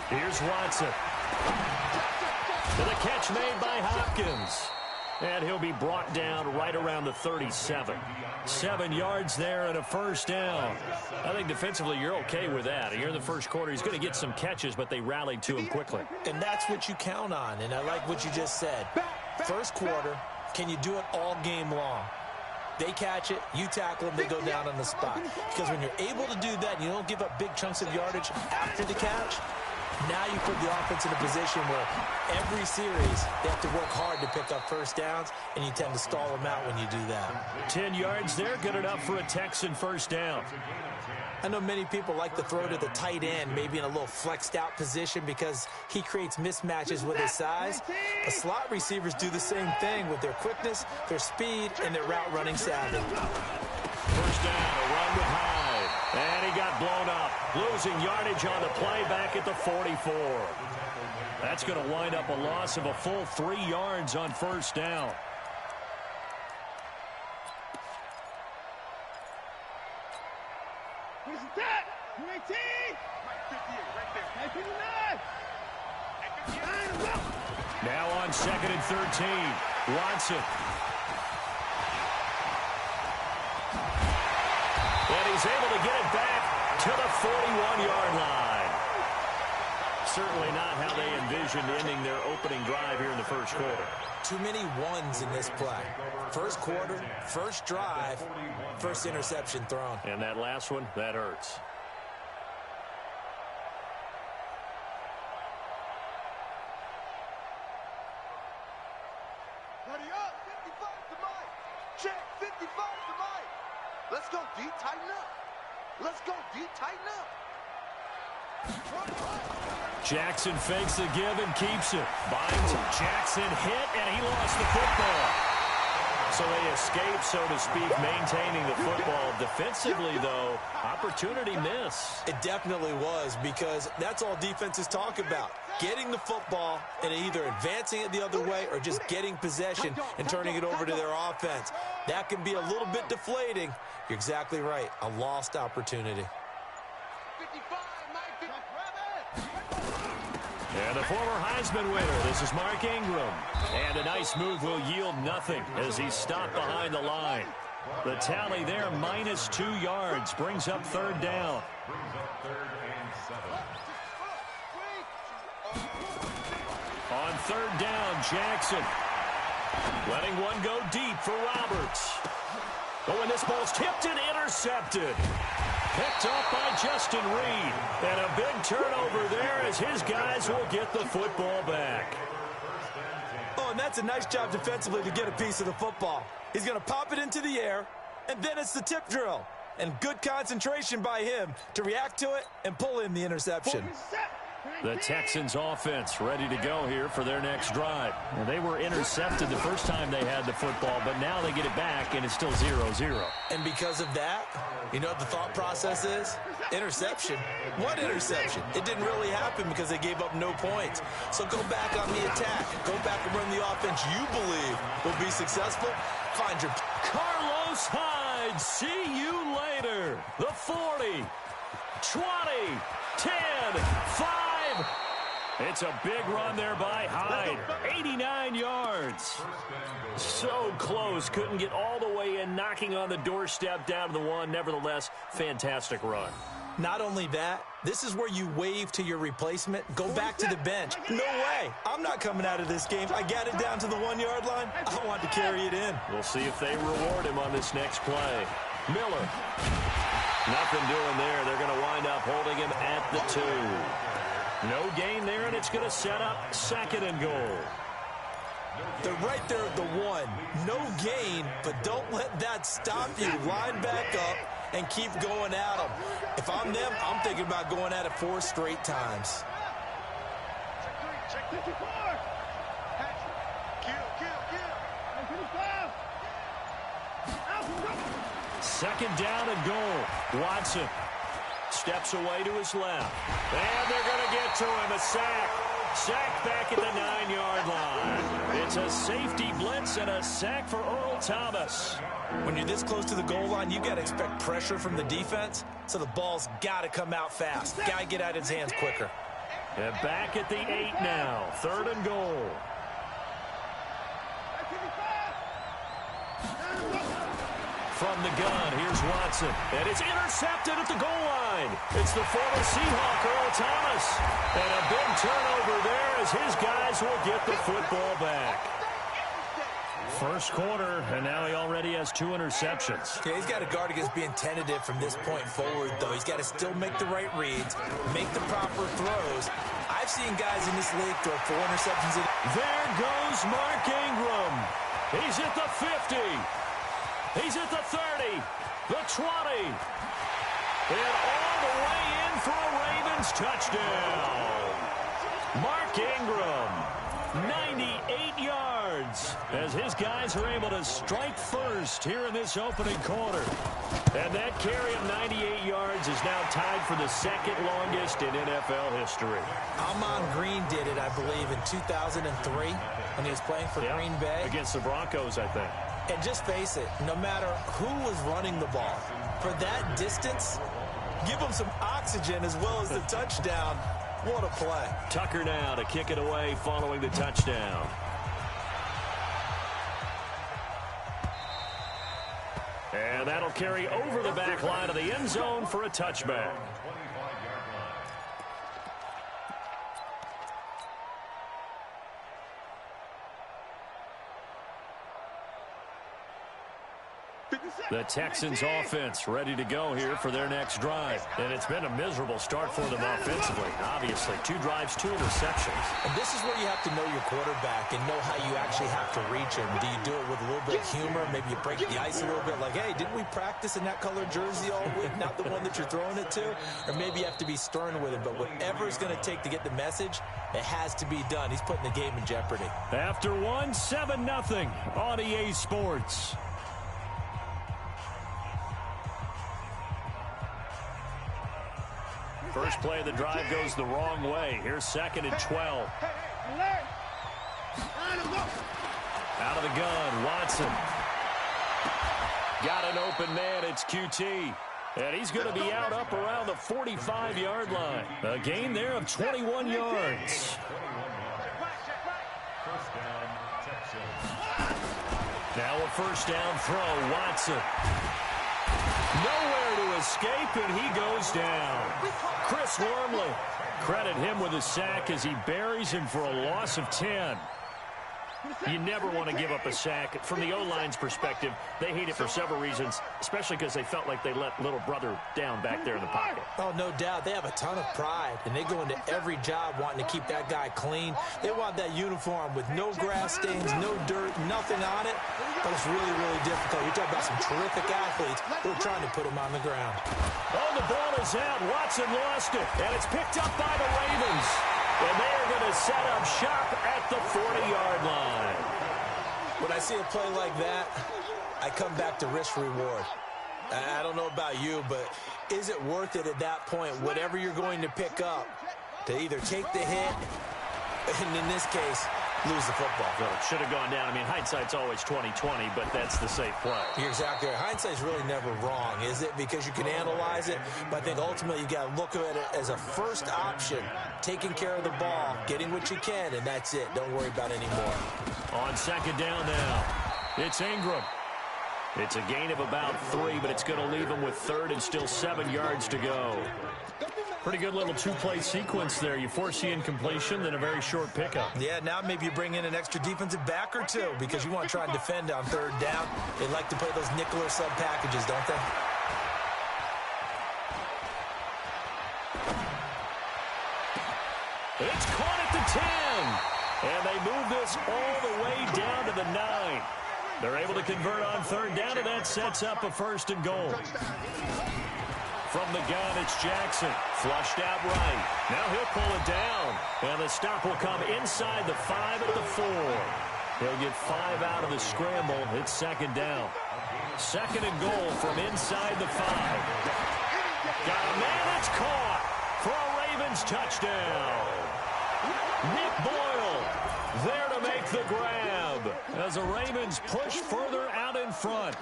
Here's Watson. To the catch made by Hopkins. And he'll be brought down right around the 37. 7 yards there and a first down. I think defensively you're okay with that. Here in the first quarter, he's going to get some catches, but they rallied to him quickly. And that's what you count on, and I like what you just said. First quarter, can you do it all game long? They catch it, you tackle them, they go down on the spot. Because when you're able to do that and you don't give up big chunks of yardage after the catch, now you put the offense in a position where every series they have to work hard to pick up first downs, and you tend to stall them out when you do that. 10 yards there, good enough for a Texan first down. I know many people like to throw to the tight end, maybe in a little flexed out position because he creates mismatches with his size. The slot receivers do the same thing with their quickness, their speed, and their route running savvy. First down, a run with Hyde. And he got blown up, losing yardage on the play back at the 44. That's going to wind up a loss of a full 3 yards on first down. Where's that? 18! Now on 2nd and 13, Watson. And he's able to get it back to the 41-yard line. Certainly not how they envisioned ending their opening drive here in the first quarter. Too many ones in this play. First quarter, first drive, first interception thrown. And that last one, that hurts. Ready up, 55 to Mike. Check, 55 to Mike. Let's go deep, tighten up. Let's go deep, tighten up. Jackson fakes the give and keeps it. Binds it. Jackson hit, and he lost the football. So they escape, so to speak, maintaining the football. Defensively, though, opportunity miss. It definitely was, because that's all defenses talk about. Getting the football and either advancing it the other way or just getting possession and turning it over to their offense. That can be a little bit deflating. You're exactly right. A lost opportunity. And the former Heisman winner, this is Mark Ingram. And a nice move will yield nothing as he's stopped behind the line. The tally there, -2 yards, brings up third down. On third down, Jackson. Letting one go deep for Roberts. Oh, and this ball's tipped and intercepted. Picked off by Justin Reed. And a big turnover there as his guys will get the football back. Oh, and that's a nice job defensively to get a piece of the football. He's going to pop it into the air, and then it's the tip drill. And good concentration by him to react to it and pull in the interception. The Texans offense ready to go here for their next drive. Well, they were intercepted the first time they had the football, but now they get it back, and it's still 0-0. And because of that, you know what the thought process is? Interception. What interception? It didn't really happen because they gave up no points. So go back on the attack. Go back and run the offense you believe will be successful. Find your... Carlos Hyde, see you later. The 40, 20, 10, 5. It's a big run there by Hyde. 89 yards. So close. Couldn't get all the way in, knocking on the doorstep down to the one. Nevertheless, fantastic run. Not only that, this is where you wave to your replacement. Go back to the bench. No way. I'm not coming out of this game. I got it down to the 1-yard line. I want to carry it in. We'll see if they reward him on this next play. Miller. Nothing doing there. They're going to wind up holding him at the 2. No gain there, and it's going to set up 2nd and goal. They're right there at the 1. No gain, but don't let that stop you. Line back up and keep going at them. If I'm them, I'm thinking about going at it 4 straight times. Check 54. Second down and goal. Watson steps away to his left. And they're going to get to him. A sack. Sacked back at the 9-yard line. It's a safety blitz and a sack for Earl Thomas. When you're this close to the goal line, you got to expect pressure from the defense, so the ball's got to come out fast. Got to get out of his hands quicker. And back at the 8 now. 3rd and goal. From the gun, here's Watson. And it's intercepted at the goal line. It's the former Seahawk, Earl Thomas. And a big turnover there as his guys will get the football back. First quarter, and now he already has 2 interceptions. Yeah, he's got to guard against being tentative from this point forward, though. He's got to still make the right reads, make the proper throws. I've seen guys in this league throw 4 interceptions. There goes Mark Ingram. He's at the 50. He's at the 30, the 20. And all the way in for a Ravens touchdown. Mark Ingram, 98 yards, as his guys are able to strike first here in this opening quarter. And that carry of 98 yards is now tied for the 2nd longest in NFL history. Amon Green did it, I believe, in 2003 when he was playing for Green Bay. Against the Broncos, I think. And just face it, no matter who was running the ball, for that distance, give them some oxygen as well as the touchdown. What a play. Tucker now to kick it away following the touchdown. And that'll carry over the back line of the end zone for a touchback. The Texans offense ready to go here for their next drive. And it's been a miserable start for them offensively. Obviously, 2 drives, 2 interceptions. And this is where you have to know your quarterback and know how you actually have to reach him. Do you do it with a little bit of humor? Maybe you break the ice a little bit like, hey, didn't we practice in that color jersey all week, not the one that you're throwing it to? Or maybe you have to be stern with him. But whatever it's going to take to get the message, it has to be done. He's putting the game in jeopardy. After 1, 7-0 on EA Sports. First play of the drive goes the wrong way. Here's 2nd and 12. Out of the gun, Watson. Got an open man, it's QT. And he's going to be out up around the 45-yard line. A gain there of 21 yards. Now a first down throw, Watson. Nowhere to escape, and he goes down. Chris Wormley, credit him with a sack as he buries him for a loss of 10. You never want to give up a sack. From the O-line's perspective, they hate it for several reasons, especially because they felt like they let little brother down back there in the pocket. Oh, no doubt. They have a ton of pride, and they go into every job wanting to keep that guy clean. They want that uniform with no grass stains, no dirt, nothing on it, but it's really, really difficult. You're talking about some terrific athletes who are trying to put him on the ground. Oh, the ball is out. Watson lost it, and it's picked up by the Ravens. And they are going to set up shop at the 40-yard line. When I see a play like that, I come back to risk-reward. I don't know about you, but is it worth it at that point, whatever you're going to pick up, to either take the hit, and in this case, lose the football? Well, it should have gone down. I mean, hindsight's always 20/20, but that's the safe play. You're exactly right. Hindsight's really never wrong, is it? Because you can analyze it, but I think ultimately you got to look at it as a first option, taking care of the ball, getting what you can, and that's it. Don't worry about any more. On 2nd down now, it's Ingram. It's a gain of about 3, but it's going to leave him with 3rd and still 7 yards to go. Pretty good little 2-play sequence there. You force the incompletion, then a very short pickup. Yeah, now maybe you bring in an extra defensive back or 2 because you want to try and defend on 3rd down. They like to play those nickel or sub packages, don't they? It's caught at the 10. And they move this all the way down to the 9. They're able to convert on 3rd down, and that sets up a 1st and goal. From the gun, it's Jackson. Flushed out right. Now he'll pull it down. And the stop will come inside the 5 at the 4. He'll get 5 out of the scramble. It's 2nd down. 2nd and goal from inside the 5. Got a man, it's caught for a Ravens touchdown. Nick Boyle there to make the grab as the Ravens push further out in front.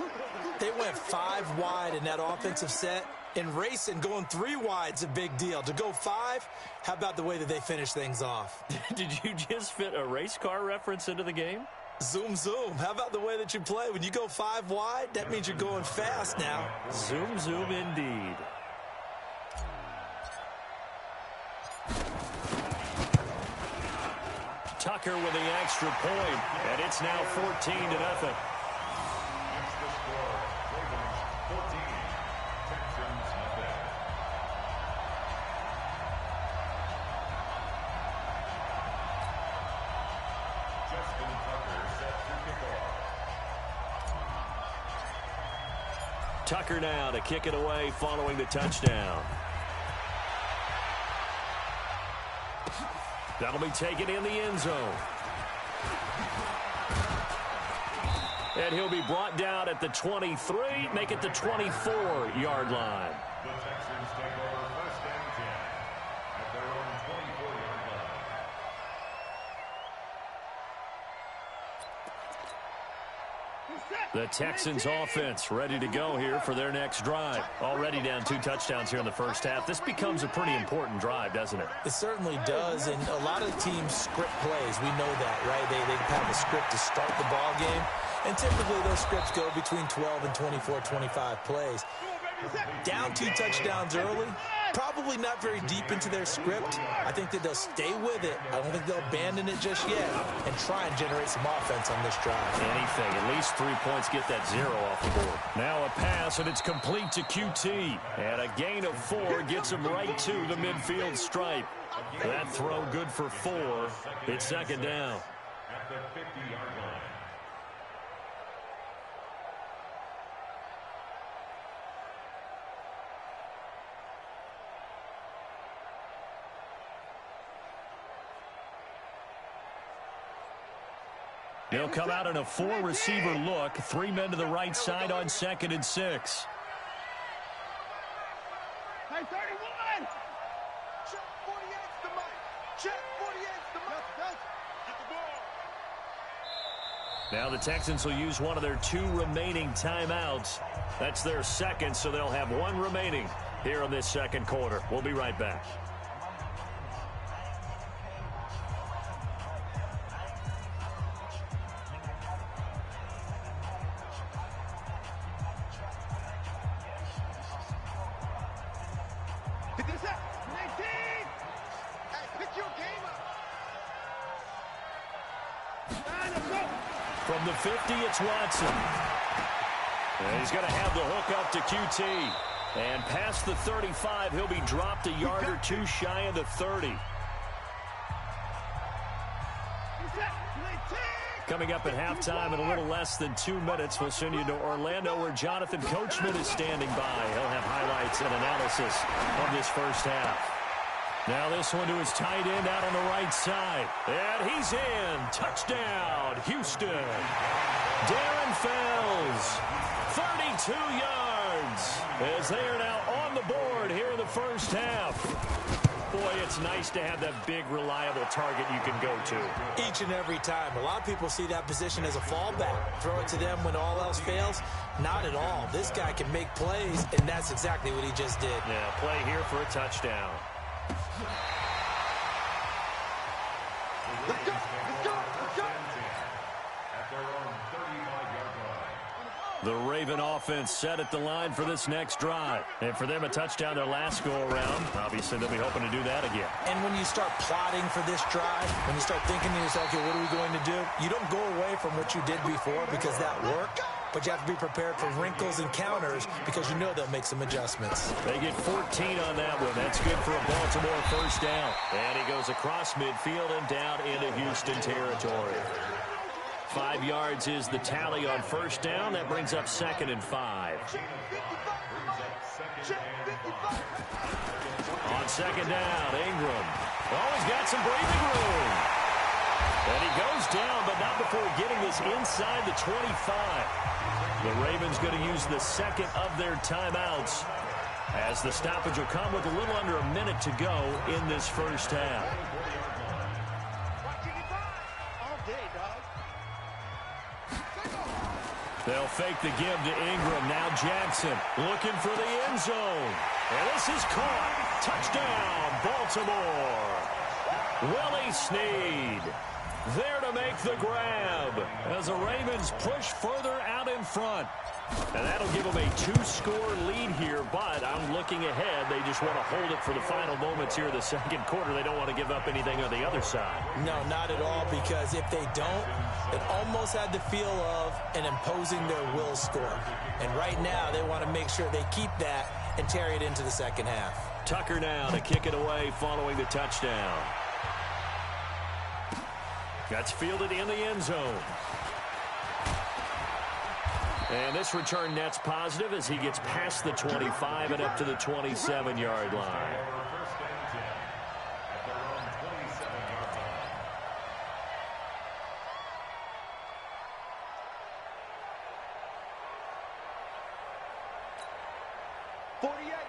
They went 5 wide in that offensive set. And racing, going 3 wide's a big deal. To go 5, how about the way that they finish things off? Did you just fit a race car reference into the game? Zoom, zoom. How about the way that you play? When you go 5 wide, that means you're going fast now. Zoom, zoom indeed. Tucker with the extra point, and it's now 14-0. Tucker now to kick it away following the touchdown. That'll be taken in the end zone. And he'll be brought down at the 23, make it the 24-yard line. The Texans take over 1st and 10 at their own 24-yard line. The Texans offense ready to go here for their next drive. Already down 2 touchdowns here in the first half. This becomes a pretty important drive, doesn't it? It certainly does, and a lot of teams script plays. We know that, right? They have a script to start the ball game, and typically those scripts go between 12 and 24, 25 plays. Down 2 touchdowns early, probably not very deep into their script. I think that they'll stay with it. I don't think they'll abandon it just yet and try and generate some offense on this drive. Anything. At least 3 points, get that 0 off the board. Now a pass, and it's complete to QT. And a gain of 4 gets him right to the midfield stripe. That throw good for 4. It's 2nd down. At the 50-yard line. They'll come out in a 4-receiver look. 3 men to the right side on 2nd and 6. Hey, 31! Check 48's the mic. Check 48's the mic. Get the ball. Now the Texans will use one of their 2 remaining timeouts. That's their 2nd, so they'll have 1 remaining here in this 2nd quarter. We'll be right back. From the 50, it's Watson. And he's going to have the hook up to QT. And past the 35, he'll be dropped a yard or 2 shy of the 30. Coming up at halftime in a little less than 2 minutes, we'll send you to Orlando where Jonathan Coachman is standing by. He'll have highlights and analysis of this first half. Now this one to his tight end out on the right side. And he's in. Touchdown, Houston. Darren Fells, 32 yards, as they are now on the board here in the first half. Boy, it's nice to have that big, reliable target you can go to. Each and every time. A lot of people see that position as a fallback. Throw it to them when all else fails. Not at all. This guy can make plays, and that's exactly what he just did. Yeah, play here for a touchdown. Let's go. Let's go. Let's go. At their own 35-yard line. The Raven offense set at the line for this next drive. And for them, a touchdown their last go-around. Obviously, they'll be hoping to do that again. And when you start plotting for this drive, when you start thinking to yourself, okay, what are we going to do? You don't go away from what you did before because that worked. But you have to be prepared for wrinkles and counters because you know they'll make some adjustments. They get 14 on that one. That's good for a Baltimore first down. And he goes across midfield and down into Houston territory. 5 yards is the tally on first down. That brings up 2nd and 5. On 2nd down, Ingram. Oh, he's got some breathing room. And he goes down, but not before getting this inside the 25. The Ravens going to use the 2nd of their timeouts as the stoppage will come with a little under a minute to go in this first half. They'll fake the give to Ingram. Now Jackson looking for the end zone. And this is caught. Touchdown, Baltimore. Willie Snead there to make the grab as the Ravens push further out in front. And that'll give them a 2-score lead here, but I'm looking ahead. They just want to hold it for the final moments here in the second quarter. They don't want to give up anything on the other side. No, not at all, because if they don't, it almost had the feel of an imposing their will score. And right now, they want to make sure they keep that and carry it into the second half. Tucker now to kick it away following the touchdown. That's fielded in the end zone. And this return net's positive as he gets past the 25 and up to the 27-yard line.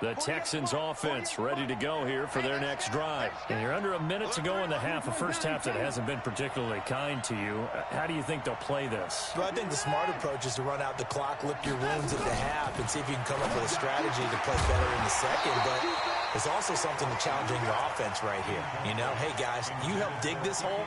The Texans offense ready to go here for their next drive. And you're under a minute to go in the half, a first half that hasn't been particularly kind to you. How do you think they'll play this? Well, I think the smart approach is to run out the clock, lick your wounds at the half, and see if you can come up with a strategy to play better in the second. But there's also something to challenging your offense right here. You know, hey, guys, you help dig this hole.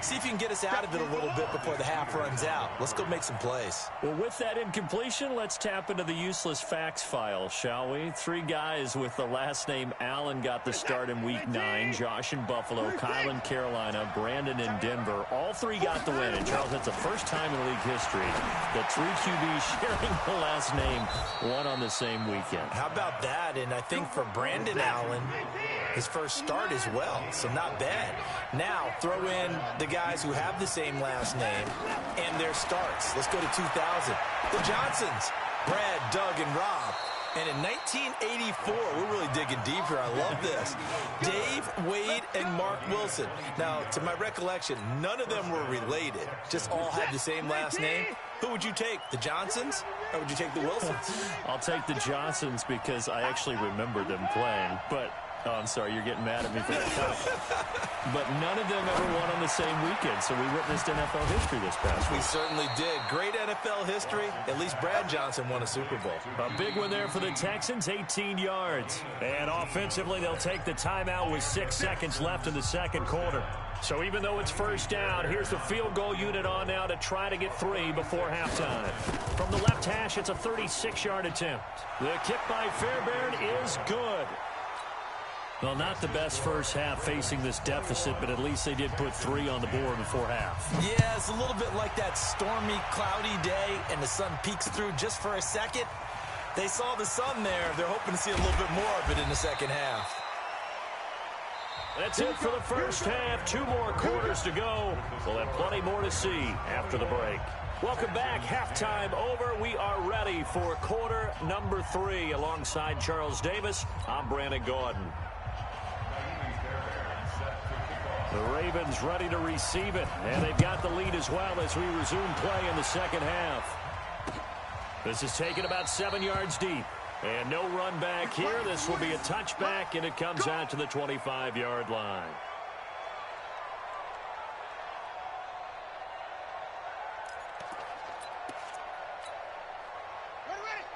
See if you can get us out of it a little bit before the half runs out. Let's go make some plays. Well, with that incompletion, let's tap into the useless facts file, shall we? 3 guys with the last name Allen got the start in Week 9. Josh in Buffalo, Kyle in Carolina, Brandon in Denver. All 3 got the win. And, Charles, that's the first time in league history that 3 QBs sharing the last name won on the same weekend. How about that? And I think for Brandon Allen, his first start as well, so not bad. Now, throw in the guys who have the same last name and their starts. Let's go to 2000. The Johnsons, Brad, Doug, and Rob. And in 1984, we're really digging deep here. I love this. Dave, Wade, and Mark Wilson. Now, to my recollection, none of them were related. Just all had the same last name. Who would you take, the Johnsons, or would you take the Wilsons? I'll take the Johnsons because I actually remember them playing. But, oh, I'm sorry, you're getting mad at me for that. But none of them ever won on the same weekend, so we witnessed NFL history this past week. We certainly did. Great NFL history. At least Brad Johnson won a Super Bowl. A big one there for the Texans, 18 yards. And offensively, they'll take the timeout with 6 seconds left in the second quarter. So even though it's first down, here's the field goal unit on now to try to get 3 before halftime. From the left hash, it's a 36-yard attempt. The kick by Fairbairn is good. Well, not the best first half facing this deficit, but at least they did put 3 on the board before half. Yeah, it's a little bit like that stormy, cloudy day, and the sun peeks through just for a second. They saw the sun there. They're hoping to see a little bit more of it in the second half. That's it for the first half. 2 more quarters to go. We'll have plenty more to see after the break. Welcome back. Halftime over. We are ready for quarter number 3. Alongside Charles Davis, I'm Brandon Gordon. The Ravens ready to receive it, and they've got the lead as well as we resume play in the second half. This is taken about 7 yards deep. And no run back here. This will be a touchback, and it comes out to the 25-yard line.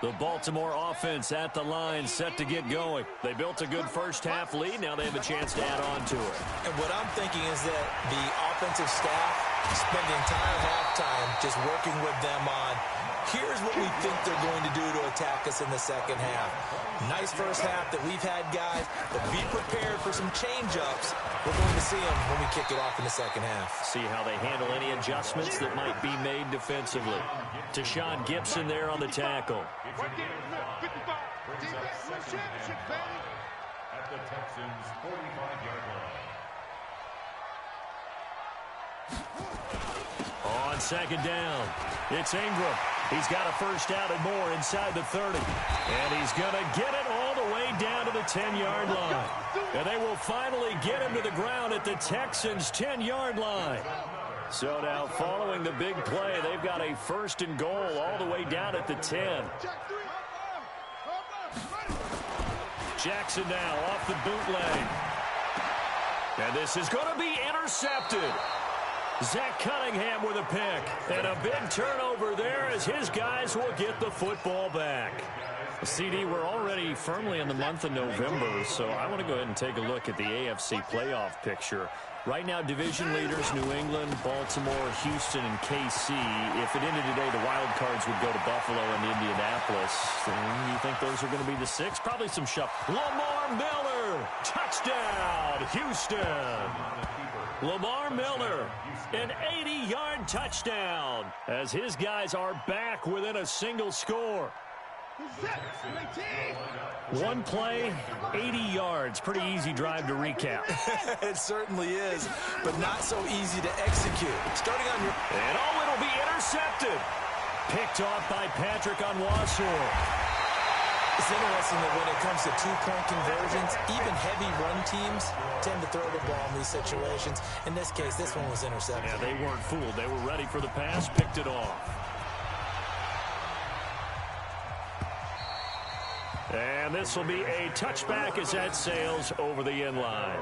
The Baltimore offense at the line, set to get going. They built a good first half lead. Now they have a chance to add on to it. And what I'm thinking is that the offensive staff spend the entire halftime just working with them on, here's what we think they're going to do to attack us in the second half. Nice first half that we've had, guys, but be prepared for some change-ups. We're going to see them when we kick it off in the second half. See how they handle any adjustments that might be made defensively. Tashawn Gibson there on the tackle. At the Texans' 45-yard line. On second down, it's Ingram. He's got a first down and more inside the 30. And he's going to get it all the way down to the 10-yard line. And they will finally get him to the ground at the Texans' 10-yard line. So now following the big play, they've got a first and goal all the way down at the 10. Jackson now off the bootleg. And this is going to be intercepted. Zach Cunningham with a pick. And a big turnover there as his guys will get the football back. CD, we're already firmly in the month of November, so I want to go ahead and take a look at the AFC playoff picture. Right now, division leaders, New England, Baltimore, Houston, and KC. If it ended today, the wild cards would go to Buffalo and Indianapolis. You think those are going to be the 6? Probably some shuffle. Lamar Miller, touchdown, Houston. Lamar Miller, an 80-yard touchdown, as his guys are back within a single score. One play, 80 yards. Pretty easy drive to recap. It certainly is, but not so easy to execute. Starting on your... And it'll be intercepted. Picked off by Patrick Onwuasor. It's interesting that when it comes to two-point conversions, even heavy run teams tend to throw the ball in these situations. In this case, this one was intercepted. Yeah, they weren't fooled. They were ready for the pass, picked it off. And this will be a touchback as that sails over the end line.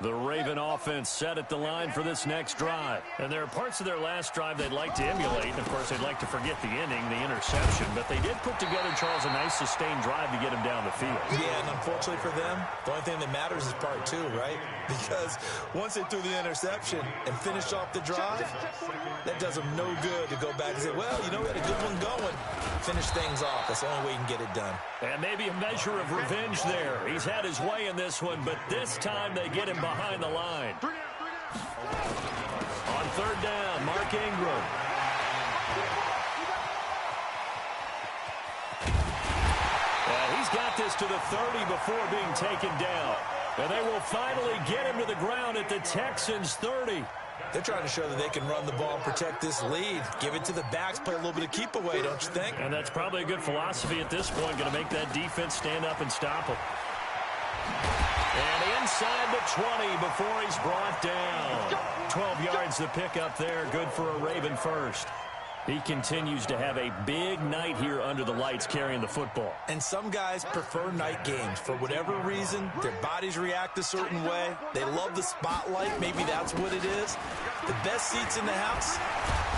The Raven offense set at the line for this next drive. And there are parts of their last drive they'd like to emulate. And, of course, they'd like to forget the ending, the interception. But they did put together, Charles, a nice sustained drive to get him down the field. Yeah, and unfortunately for them, the only thing that matters is part 2, right? Because once they threw the interception and finished off the drive, that does them no good to go back and say, well, you know, we had a good one going. Finish things off. That's the only way you can get it done. And maybe a measure of revenge there. He's had his way in this one, but this time they get him behind the line. On third down, Mark Ingram. He's got this to the 30 before being taken down. And they will finally get him to the ground at the Texans' 30. They're trying to show that they can run the ball and protect this lead. Give it to the backs, play a little bit of keep away, don't you think? And that's probably a good philosophy at this point, going to make that defense stand up and stop him. And inside the 20 before he's brought down. 12 yards to pick up there, good for a Raven first. He continues to have a big night here under the lights carrying the football. And some guys prefer night games. For whatever reason, their bodies react a certain way. They love the spotlight. Maybe that's what it is. The best seats in the house,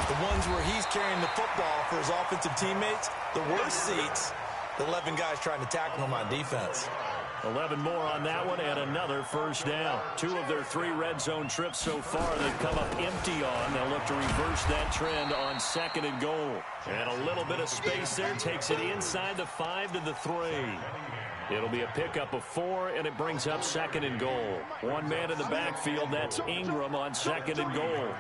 the ones where he's carrying the football for his offensive teammates. The worst seats, the 11 guys trying to tackle him on defense. 11 more on that one and another first down. 2 of their 3 red zone trips so far they've come up empty on. They'll look to reverse that trend on 2nd and goal. And a little bit of space there takes it inside the 5 to the 3. It'll be a pickup of 4, and it brings up 2nd and goal. One man in the backfield, that's Ingram on 2nd and goal.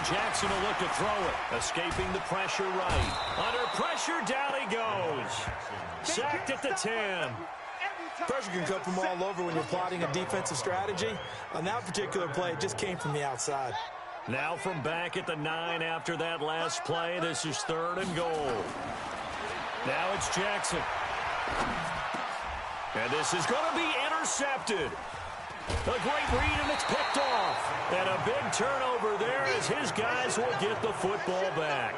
Jackson will look to throw it. Escaping the pressure right. Under pressure, down he goes. Sacked at the 10. Pressure can come from all over when you're plotting a defensive strategy. On that particular play, it just came from the outside. Now from back at the 9 after that last play. This is 3rd and goal. Now it's Jackson. And this is going to be intercepted. A great read, and it's picked off. And a big turnover there as his guys will get the football back.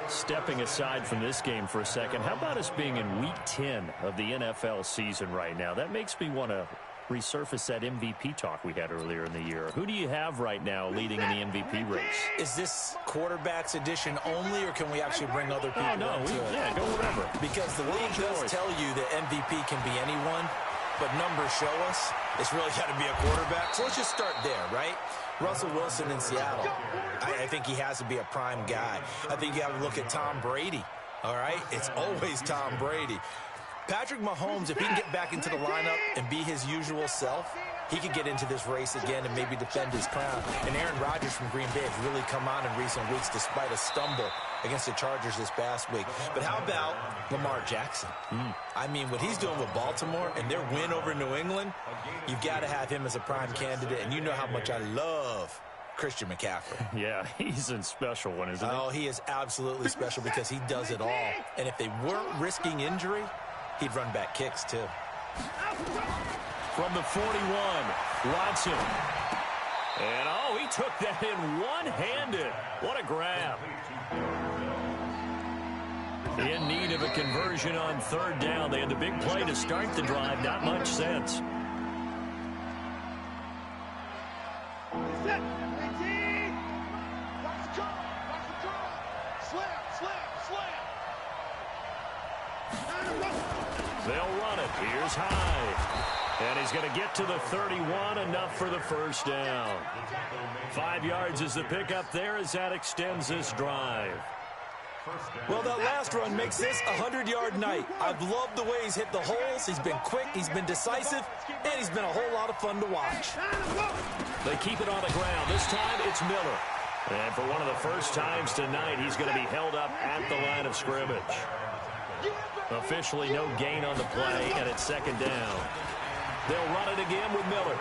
Stepping aside from this game for a second, how about us being in Week 10 of the NFL season right now? That makes me want to resurface that MVP talk we had earlier in the year. Who do you have right now leading in the MVP race? Is this quarterbacks edition only, or can we actually bring other people into it? Yeah, go whatever. Because the league does tell you that MVP can be anyone, but numbers show us it's really got to be a quarterback. So let's just start there, right? Russell Wilson in Seattle. I think he has to be a prime guy. I think you have to look at Tom Brady, all right? It's always Tom Brady. Patrick Mahomes, if he can get back into the lineup and be his usual self, he could get into this race again and maybe defend his crown. And Aaron Rodgers from Green Bay has really come on in recent weeks despite a stumble against the Chargers this past week. But how about Lamar Jackson? I mean, what he's doing with Baltimore and their win over New England, you've got to have him as a prime candidate. And you know how much I love Christian McCaffrey. Yeah, he's a special one, isn't he? Oh, he is absolutely special because he does it all. And if they weren't risking injury, he'd run back kicks too. From the 41, Watson. And, oh, he took that in one-handed. What a grab. In need of a conversion on third down. They had the big play to start the drive. Not much sense. They'll run it. Here's Hyde. And he's going to get to the 31, enough for the first down. 5 yards is the pickup there as that extends this drive. Well, that last run makes this a 100-yard night. I've loved the way he's hit the holes. He's been quick, he's been decisive, and he's been a whole lot of fun to watch. They keep it on the ground. This time it's Miller. And for one of the first times tonight, he's going to be held up at the line of scrimmage. Officially no gain on the play, and it's second down. They'll run it again with Miller.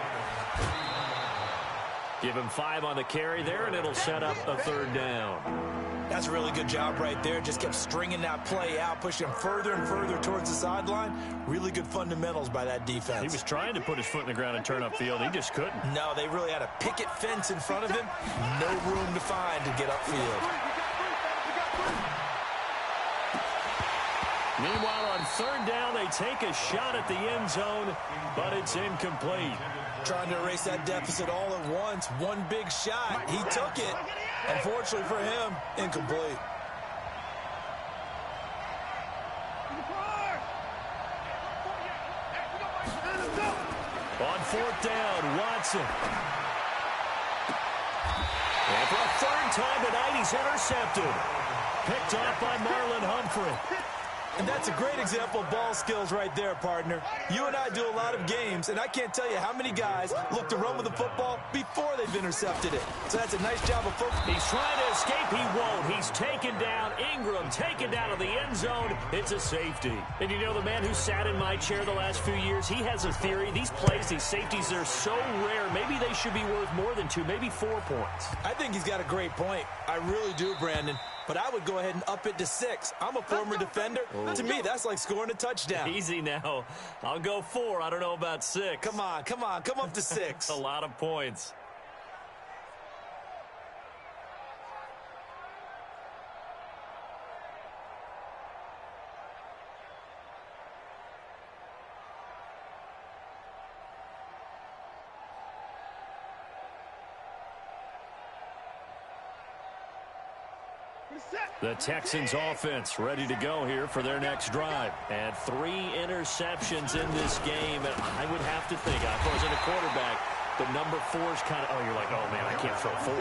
Give him 5 on the carry there, and it'll set up a third down. That's a really good job right there. Just kept stringing that play out, pushing him further and further towards the sideline. Really good fundamentals by that defense. He was trying to put his foot in the ground and turn upfield. He just couldn't. No, they really had a picket fence in front of him. No room to find to get upfield. Meanwhile, on third down, they take a shot at the end zone, but it's incomplete. Trying to erase that deficit all at once. One big shot. He took it. Unfortunately for him, incomplete. On fourth down, Watson. And for a third time tonight, he's intercepted. Picked off by Marlon Humphrey. And that's a great example of ball skills right there, partner. You and I do a lot of games, and I can't tell you how many guys look to run with the football before they've intercepted it. So that's a nice job of football. He's trying to escape. He won't. He's taken down. Ingram taken down to the end zone. It's a safety. And you know, the man who sat in my chair the last few years, he has a theory. These plays, these safeties, they're so rare. Maybe they should be worth more than 2, maybe 4 points. I think he's got a great point. I really do, Brandon. But I would go ahead and up it to 6. I'm a former defender. To me, that's like scoring a touchdown. Easy now. I'll go 4. I don't know about 6. Come on. Come up to 6. A lot of points. The Texans offense ready to go here for their next drive. And 3 interceptions in this game. And I would have to think, if I was in a quarterback, the number 4 is kind of, you're like, oh, man, I can't throw 4.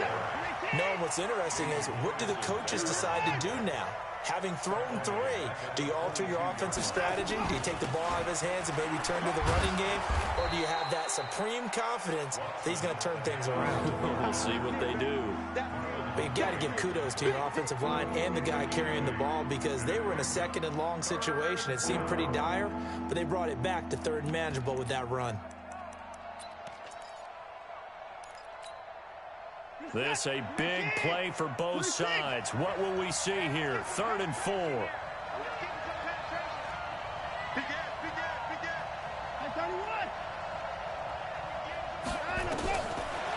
No, what's interesting is what do the coaches decide to do now? Having thrown 3, do you alter your offensive strategy? Do you take the ball out of his hands and maybe turn to the running game? Or do you have that supreme confidence that he's going to turn things around? We'll see what they do. But you got to give kudos to your offensive line and the guy carrying the ball because they were in a second and long situation. It seemed pretty dire, but they brought it back to third and manageable with that run. This a big play for both sides. What will we see here? 3rd and 4.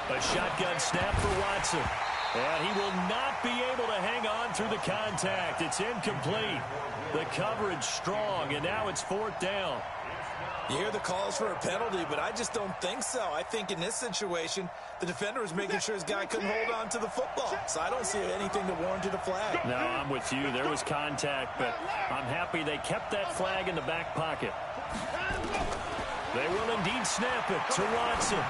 A shotgun snap for Watson. And he will not be able to hang on through the contact. It's incomplete. The coverage strong, and now it's 4th down. You hear the calls for a penalty, but I just don't think so. I think in this situation, the defender was making sure his guy couldn't hold on to the football. So I don't see anything to warrant a flag. No, I'm with you. There was contact, but I'm happy they kept that flag in the back pocket. They will indeed snap it to Watson.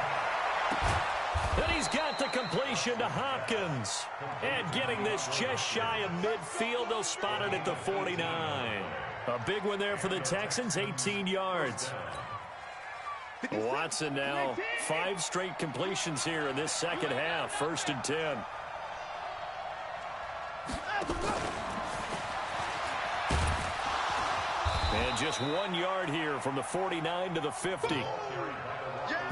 And he's got the completion to Hopkins. And getting this just shy of midfield, they'll spot it at the 49. A big one there for the Texans, 18 yards. Watson now, 5 straight completions here in this second half, 1st and 10. And just 1 yard here from the 49 to the 50.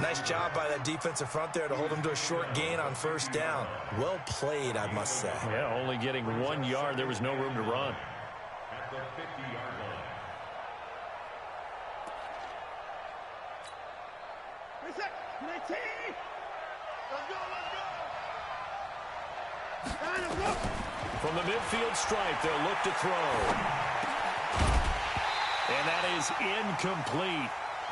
Nice job by that defensive front there to hold him to a short gain on first down. Well played, I must say. Yeah, only getting 1 yard. There was no room to run. At the 50-yard line. From the midfield stripe, they'll look to throw. And that is incomplete.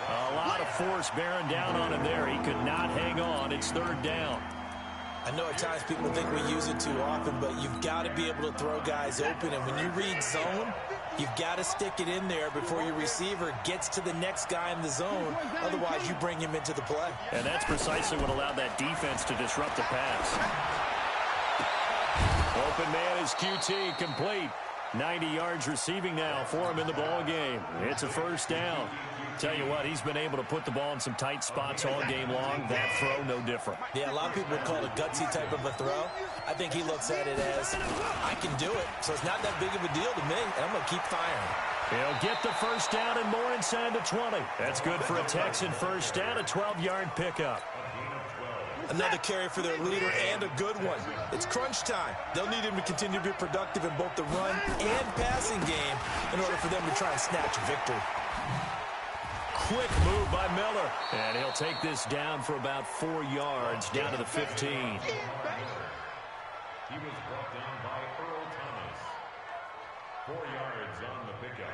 A lot of force bearing down on him there. He could not hang on. It's third down. I know at times people think we use it too often, but you've got to be able to throw guys open. And when you read zone, you've got to stick it in there before your receiver gets to the next guy in the zone. Otherwise, you bring him into the play. And that's precisely what allowed that defense to disrupt the pass. Open man is QT, complete. 90 yards receiving now for him in the ball game. It's a first down. Tell you what, he's been able to put the ball in some tight spots all game long. That throw, no different. Yeah, a lot of people would call it a gutsy type of a throw. I think he looks at it as, I can do it, so it's not that big of a deal to me, and I'm going to keep firing. He'll get the first down and more inside the 20. That's good for a Texan first down, a 12-yard pickup. Another carry for their leader and a good one. It's crunch time. They'll need him to continue to be productive in both the run and passing game in order for them to try and snatch victory. Quick move by Miller. And he'll take this down for about 4 yards, down to the 15. He was brought down by Earl Thomas. 4 yards on the pickup.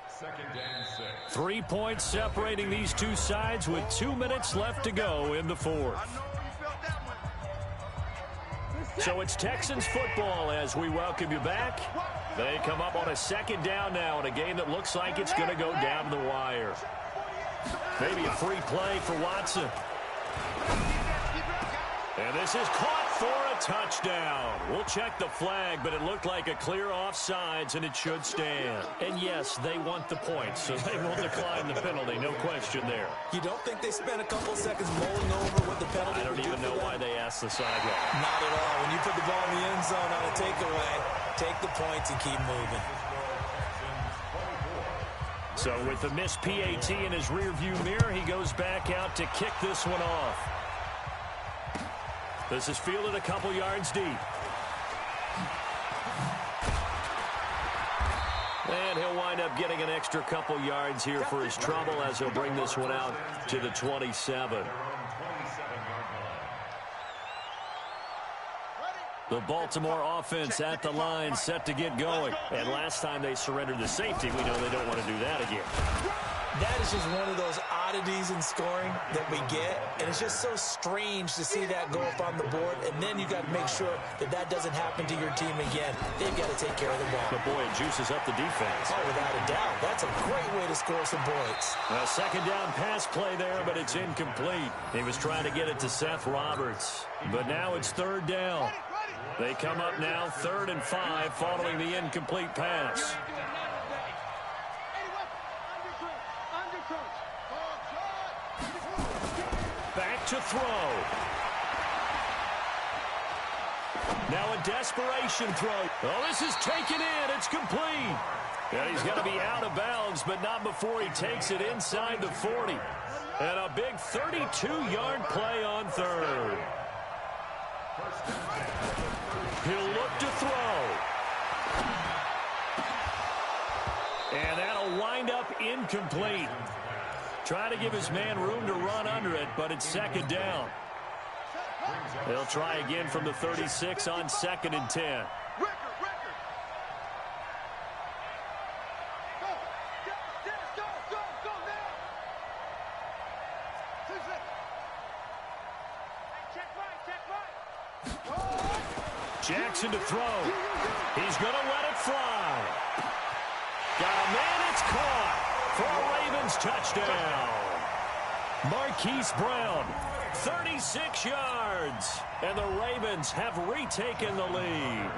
Second and 6. 3 points separating these two sides with 2 minutes left to go in the fourth. So it's Texans football as we welcome you back. They come up on a second down now in a game that looks like it's going to go down to the wire. Maybe a free play for Watson. And this is caught for a touchdown. We'll check the flag, but it looked like a clear offsides, and it should stand. And yes, they want the points, so they will decline the penalty. No question there. You don't think they spent a couple of seconds mulling over what the penalty I don't even know why they asked the sideline. Not at all. When you put the ball in the end zone on a takeaway, take the points and keep moving. So with the missed PAT in his rearview mirror, he goes back out to kick this one off. This is fielded a couple yards deep. And he'll wind up getting an extra couple yards here for his trouble as he'll bring this one out to the 27. The Baltimore offense at the line, set to get going. And last time they surrendered the safety, we know they don't want to do that again. That is just one of those oddities in scoring that we get, and it's just so strange to see that go up on the board, and then you got to make sure that that doesn't happen to your team again. They've got to take care of the ball. But boy, it juices up the defense. Oh, without a doubt. That's a great way to score some points. A second down pass play there, but it's incomplete. He was trying to get it to Seth Roberts, but now it's third down. They come up now 3rd and 5 following the incomplete pass. Back to throw. Now a desperation throw. Oh, this is taken in. It's complete. And he's going to be out of bounds, but not before he takes it inside the 40. And a big 32-yard play on 3rd. He'll look to throw. And that'll wind up incomplete. Trying to give his man room to run under it, but it's second down. They'll try again from the 36 on 2nd and 10. Jackson to throw. He's going to let it fly. Got a man, it's caught for a Ravens touchdown. Marquise Brown, 36 yards, and the Ravens have retaken the lead.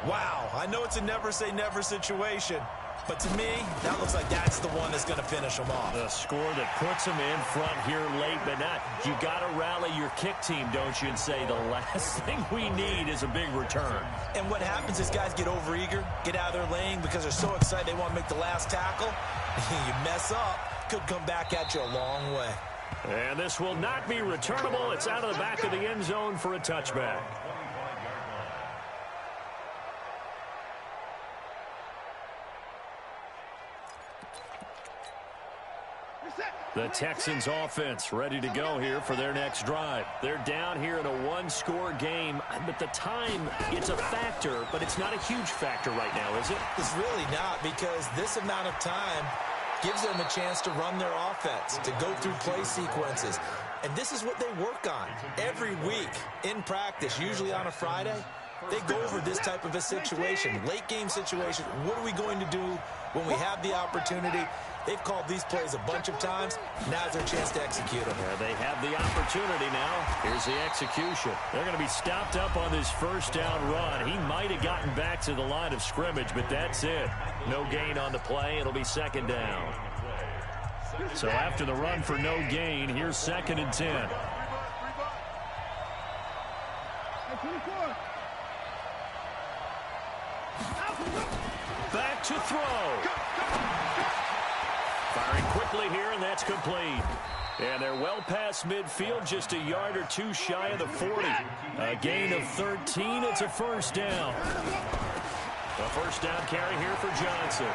Wow, I know it's a never-say-never situation, but to me, that looks like that's the one that's going to finish them off. The score that puts them in front here late, but not. You got to rally your kick team, don't you, and say the last thing we need is a big return. And what happens is guys get overeager, get out of their lane because they're so excited they want to make the last tackle. You mess up, could come back at you a long way. And this will not be returnable. It's out of the back of the end zone for a touchback. The Texans offense ready to go here for their next drive. They're down here in a one-score game, but the time, it's a factor, but it's not a huge factor right now, is it? It's really not, because this amount of time gives them a chance to run their offense, to go through play sequences. And this is what they work on every week in practice, usually on a Friday. They go over this type of a situation, late game situation. What are we going to do when we have the opportunity? They've called these plays a bunch of times. Now's their chance to execute them. Yeah, they have the opportunity now. Here's the execution. They're going to be stopped up on this first down run. He might have gotten back to the line of scrimmage, but that's it. No gain on the play. It'll be second down. So after the run for no gain, here's 2nd and 10. Back to throw. Firing quickly here, and that's complete. And they're well past midfield, just a yard or two shy of the 40. A gain of 13. It's a first down. A first down carry here for Johnson.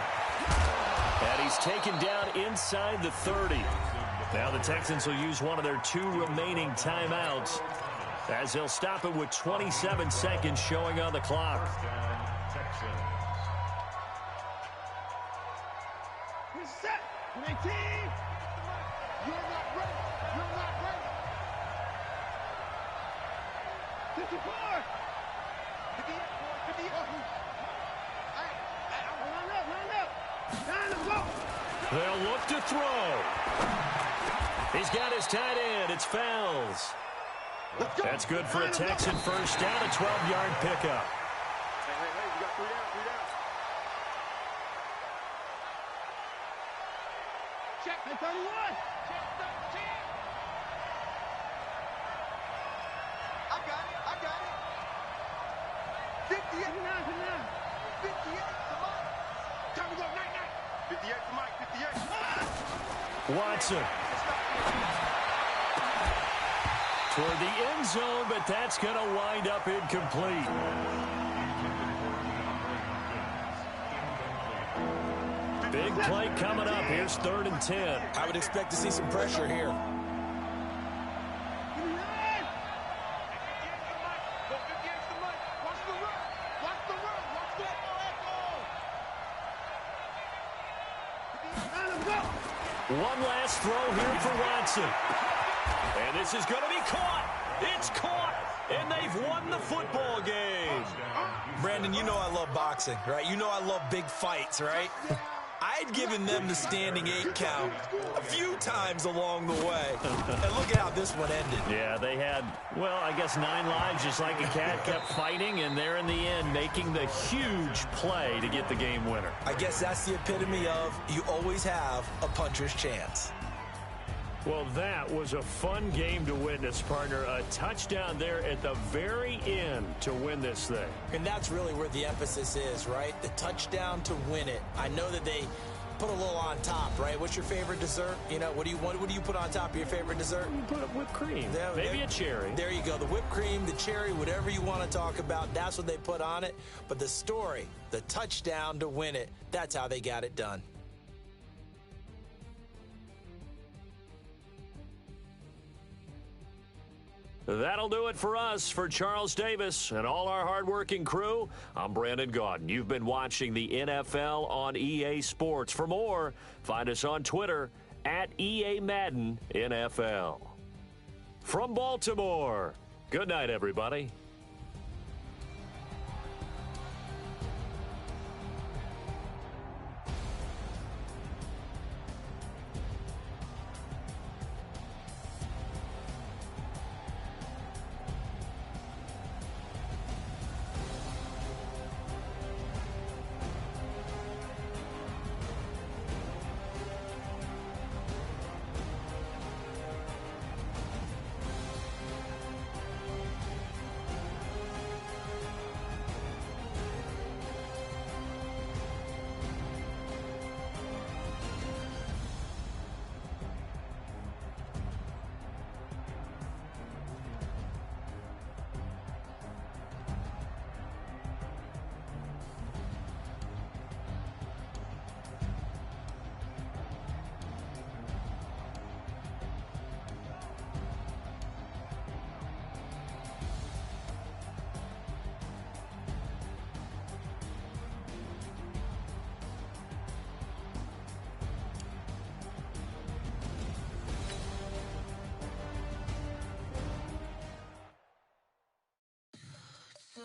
And he's taken down inside the 30. Now the Texans will use one of their 2 remaining timeouts, as they'll stop it with 27 seconds showing on the clock. You're not ready. You're not ready. 54. 58. They'll look to throw. He's got his tight end. It's Fells. That's good for a Texan first down, a 12-yard pickup. Hey, you got 3 down, 3 down. Check the 31. Check 13. I got it. 58. 58 to Mike. Time to go, night. 58 to Mike, 58. Watson. Toward the end zone, but that's going to wind up incomplete. Big play coming up. Here's 3rd and 10. I would expect to see some pressure here. One last throw here for Watson. And this is going to be caught. It's caught. And they've won the football game. Brandon, you know I love boxing, right? You know I love big fights, right? I'd given them the standing 8 count a few times along the way. And look at how this one ended. Yeah, they had, well, I guess 9 lives, just like a cat, kept fighting, and they're in the end making the huge play to get the game winner. I guess that's the epitome of you always have a puncher's chance. Well, that was a fun game to witness, partner. A touchdown there at the very end to win this thing. And that's really where the emphasis is, right? The touchdown to win it. I know that they put a little on top, right? What's your favorite dessert? You know, what do you put on top of your favorite dessert? You put whipped cream. Maybe a cherry. There you go. The whipped cream, the cherry, whatever you want to talk about, that's what they put on it. But the story, the touchdown to win it, that's how they got it done. That'll do it for us. For Charles Davis and all our hardworking crew, I'm Brandon Gaudin. You've been watching the NFL on EA Sports. For more, find us on Twitter at EA Madden NFL. From Baltimore, good night, everybody.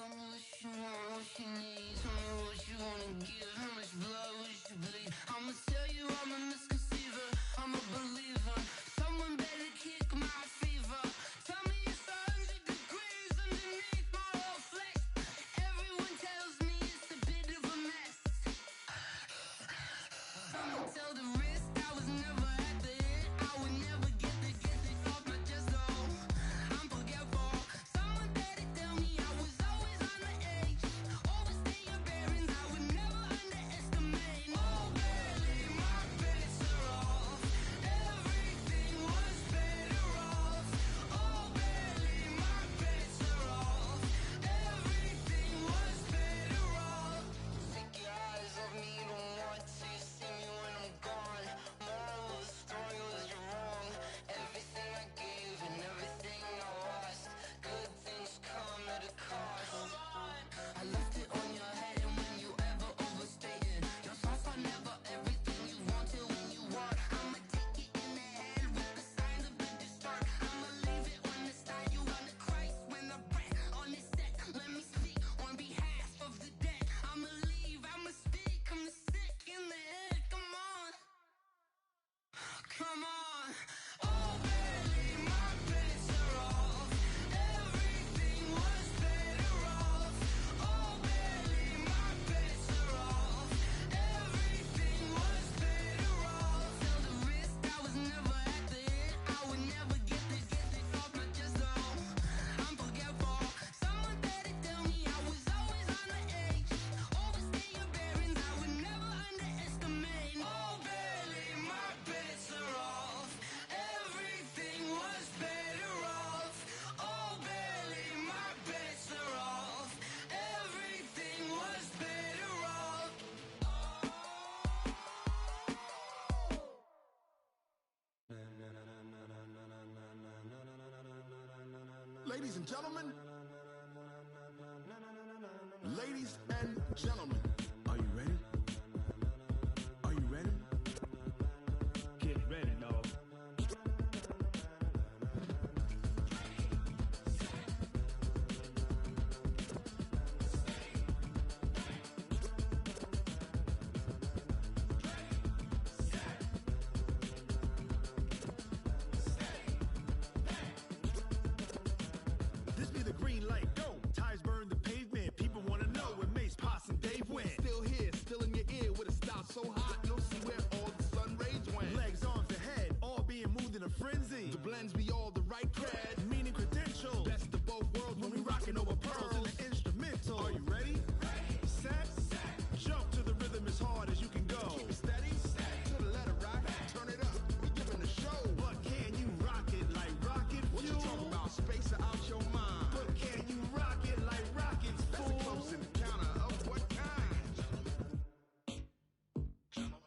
Tell me what you want, what you need. Tell me what you wanna give. How much blood would you bleed? I'ma tell you I'm a misconceiver. I'm a believer. Someone better kick my fever. Tell me it's 100 degrees underneath my whole flesh. Everyone tells me it's a bit of a mess. I'ma tell the wrist I was never at the hit. I would never get this off my chest though. I'm forgetful. Someone better tell me I was always on the edge. Overstay your bearings, I would never underestimate. Oh, barely, my bets are off. Everything was better off. Oh, barely, my bets are off. Everything was better off. Take your eyes off me, don't want to see me when I'm gone. Moral of the story was you're wrong. Everything I gave and everything I lost. Good things come at a cost. I left it on your head, and when you ever overstated, your thoughts are never everything you wanted when you want. I'ma take it in the head with the signs of the distort. I'ma leave it on the side. You on the Christ when the breath on this set. Let me speak on behalf of the dead. I'ma leave, I'ma speak. I'm sick in the head. Come on, come on. Oh, barely, my bets are off. Everything was better off. Oh, barely, my bets are off. Everything was better off. Tell the wrist I was never at the hit. I would never get this off my chest though. I'm forgetful. Someone better tell me I was always on the edge. Overstay your bearings, I would never underestimate. Oh, barely, my bets are off. Everything was better off. Oh, barely, my bets are off. Everything was better off. Ladies and gentlemen, ladies and gentlemen, are you ready? Are you ready? Get ready, dog. This be the green light, go. Tires burn the pavement. People wanna know where Mace, Poss, and Dave went. Still here, still in your ear with a style so hot, you'll see where all the sun rays went. Legs, arms, and head, all being moved in a frenzy. The blends be all the right cred, meaning credentials. Best of both worlds when we rockin' over pearls in the instrumental. Are you ready? Set, jump to the rhythm as hard as you can go. Keep it steady, to the letter rock, turn it up. We giving a show. But can you rock it like rocket fuel? What you talking about? Space or out your mind? But can you rock it like rockets, fool? That's a close encounter of what kind? Gentlemen.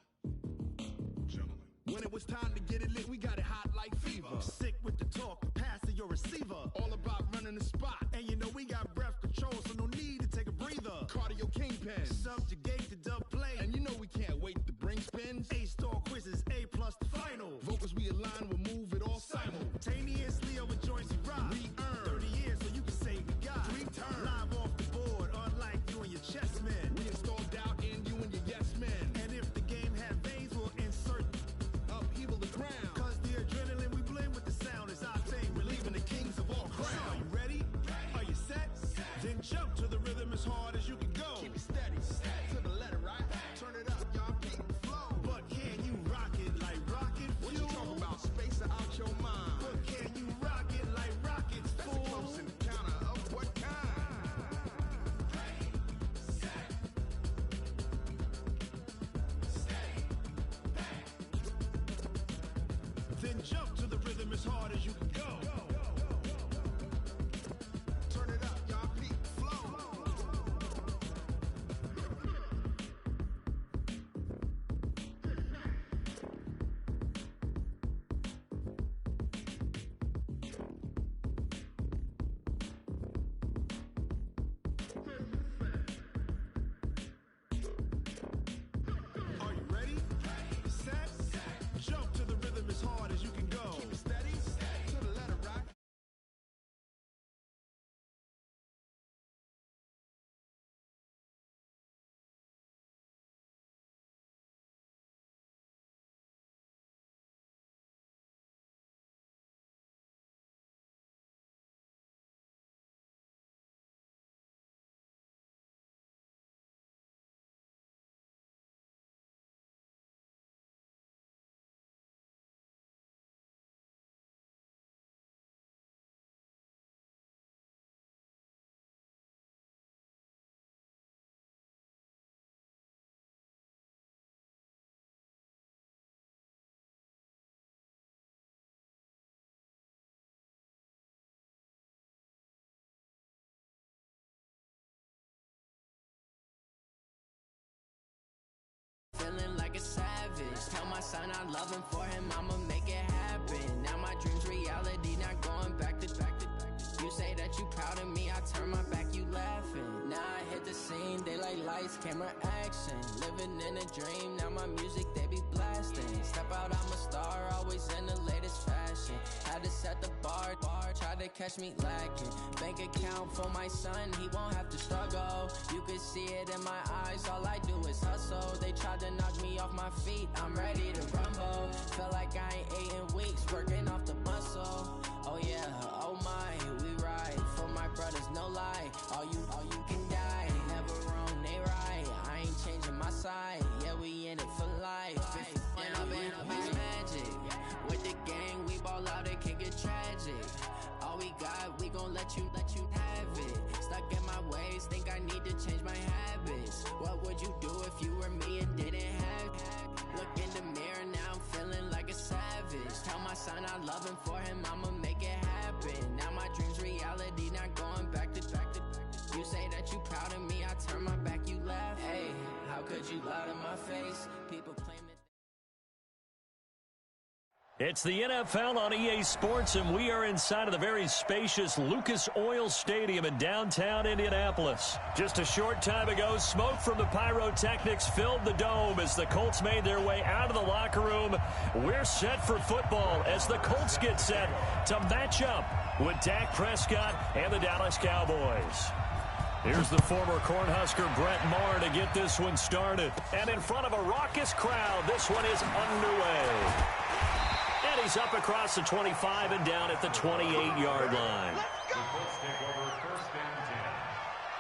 When it was time to get it lit, we got it hot like fever. Sick with the talk, pass to your receiver. All about running the spot. And you know we got breath control, so no need to take a breather. Cardio kingpin, subjugate the dub play. And you know we can't wait to bring spins. A-star quizzes, A+ the final. Vocals we align, we'll move it all simultaneously over joints we rock. We earn 30 years, so you can say we got 3 turns. Live off the board, unlike you and your chess men. We install doubt in you and your yes men. And if the game had veins, we'll insert upheaval the ground. Cause the adrenaline we blend with the sound is our thing. Relieving the kings of all crowns. So are you ready? Are you set? Then jump to the rhythm as hard as you can go. Keep it steady, to the letter right. Turn it up, y'all, keep the flow. But can you rock it feeling like a savage. Tell my son I love him, for him I'ma make it happen. Now my dream's reality, not going back to. You say that you proud of me, I turn my back, you laughing. Now I hit the scene, they like lights, camera, action. Living in a dream, now my music they be blasting. Step out, I'm a star, always in the latest fashion. Had to set the bar, try to catch me lacking. Bank account for my son, he won't have to struggle. You could see it in my eyes, all I do is hustle. They tried to knock me off my feet, I'm ready to rumble. Felt like I ain't ate in weeks, working off the muscle. Oh yeah, oh my, we ride for my brothers, no lie. All you can die, never wrong, they right. I ain't changing my side, yeah, we in it for life. And I've been magic with the gang, we ball out, it can get tragic. All we got, we gon' let you have it. Stuck in my ways, think I need to change my habits. What would you do if you were me and didn't have it? Look in the mirror, now I'm feeling like a savage. Tell my son I love him, for him I'ma make it happen. Now my dream's reality, not going back to. You say that you proud of me, I turn my back, you laugh. Hey, how could you lie to my face? People claim that. It's the NFL on EA Sports, and we are inside of the very spacious Lucas Oil Stadium in downtown Indianapolis. Just a short time ago, smoke from the pyrotechnics filled the dome as the Colts made their way out of the locker room. We're set for football as the Colts get set to match up with Dak Prescott and the Dallas Cowboys. Here's the former Cornhusker Brett Maher to get this one started. And in front of a raucous crowd, this one is underway. And he's up across the 25 and down at the 28-yard line. The Colts take over first and 10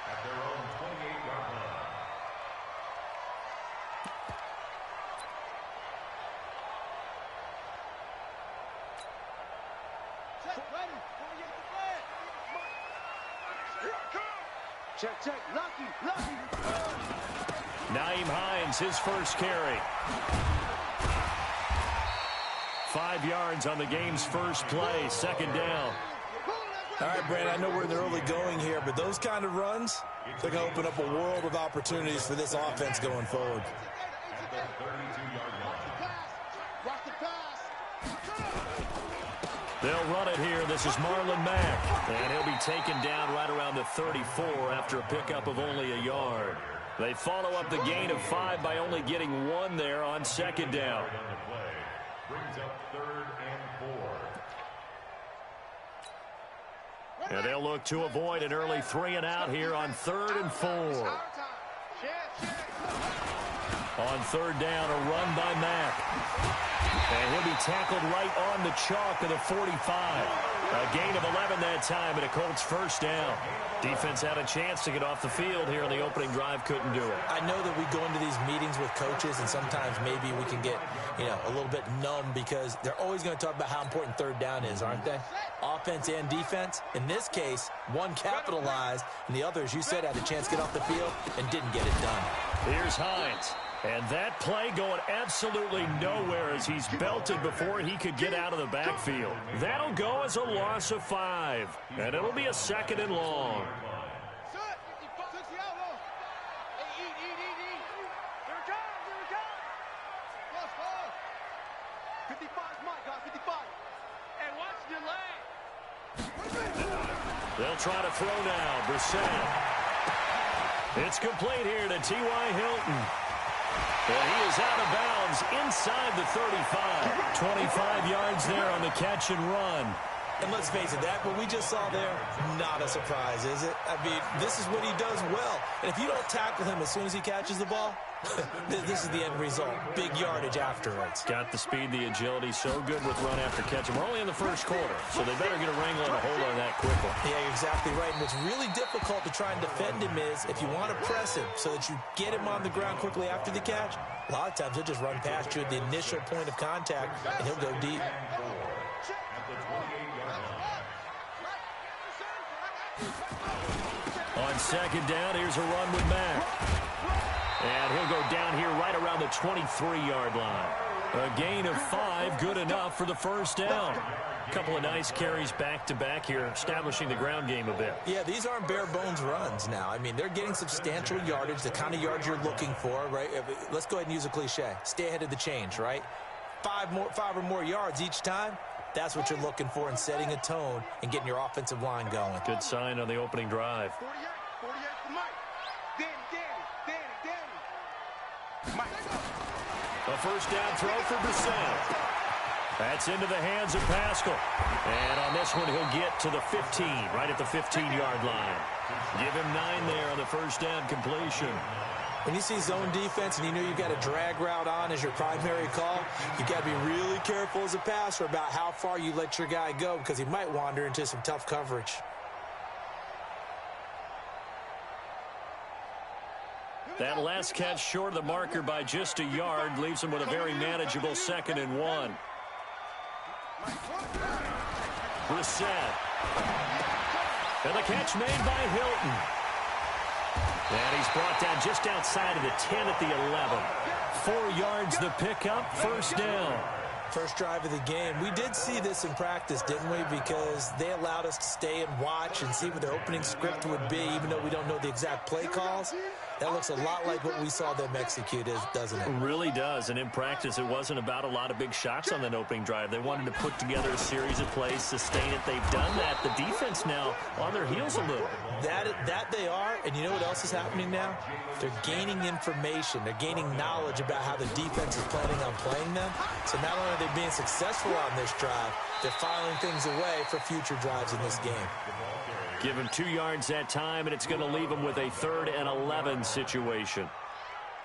at their own 28-yard line. Check, lucky. Nyheim Hines, his first carry. 5 yards on the game's first play, second down. All right, Brandon, I know we're in the early going here, but those kind of runs, they're going to open up a world of opportunities for this offense going forward. At the 32-yard line. Watch the pass. They'll run it here. This is Marlon Mack, and he'll be taken down right around the 34 after a pickup of only a yard. They follow up the gain of 5 by only getting 1 there on second down. Brings up 3rd and 4. And they'll look to avoid an early 3 and out here on 3rd and 4. On 3rd down, a run by Mack. And he'll be tackled right on the chalk of the 45. A gain of 11 that time, and a Colts first down. Defense had a chance to get off the field here on the opening drive, couldn't do it. I know that we go into these meetings with coaches, and sometimes maybe we can get, a little bit numb because they're always going to talk about how important 3rd down is, aren't they? Offense and defense. In this case, one capitalized, and the other, as you said, had a chance to get off the field and didn't get it done. Here's Hines. And that play going absolutely nowhere as he's belted before he could get out of the backfield. That'll go as a loss of 5. And it'll be a 2nd and long. They'll try to throw now. Brissett. It's complete here to T.Y. Hilton. And he is out of bounds inside the 35. 25 yards there on the catch and run. And let's face it, that what we just saw there, not a surprise, is it? I mean, this is what he does well. And if you don't tackle him as soon as he catches the ball, this is the end result. Big yardage afterwards. Got the speed, the agility, so good with run after catch. And we're only in the first quarter, so they better get a wrangle and a hold on that quickly. Yeah, exactly right. And what's really difficult to try and defend him is if you want to press him so that you get him on the ground quickly after the catch, a lot of times he'll just run past you at the initial point of contact, and he'll go deep. On second down, here's a run with Mack. And he'll go down here right around the 23-yard line. A gain of 5, good enough for the first down. A couple of nice carries back-to-back here, establishing the ground game a bit. Yeah, these aren't bare-bones runs now. I mean, they're getting substantial yardage, the kind of yards you're looking for, right? Let's go ahead and use a cliche. Stay ahead of the change, right? 5 or more yards each time. That's what you're looking for in setting a tone and getting your offensive line going. Good sign on the opening drive. 48 for Mike. Danny. Mike. A first down throw for Brissett. That's into the hands of Pascal. And on this one, he'll get to the 15, right at the 15-yard line. Give him 9 there on the first down completion. When you see zone defense and you know you've got a drag route on as your primary call, you got to be really careful as a passer about how far you let your guy go because he might wander into some tough coverage. That last catch short of the marker by just a yard leaves him with a very manageable 2nd and 1. Brissett. And the catch made by Hilton. And he's brought down just outside of the 10 at the 11. 4 yards the pickup, first down. First drive of the game. We did see this in practice, didn't we? Because they allowed us to stay and watch and see what their opening script would be, even though we don't know the exact play calls. That looks a lot like what we saw them execute, doesn't it? It really does. And in practice, it wasn't about a lot of big shots on that opening drive. They wanted to put together a series of plays, sustain it. They've done that. The defense now on their heels a little. That they are, and you know what else is happening now? They're gaining information. They're gaining knowledge about how the defense is planning on playing them. So not only are they being successful on this drive, they're filing things away for future drives in this game. Give him 2 yards that time, and it's going to leave him with a 3rd and 11 situation.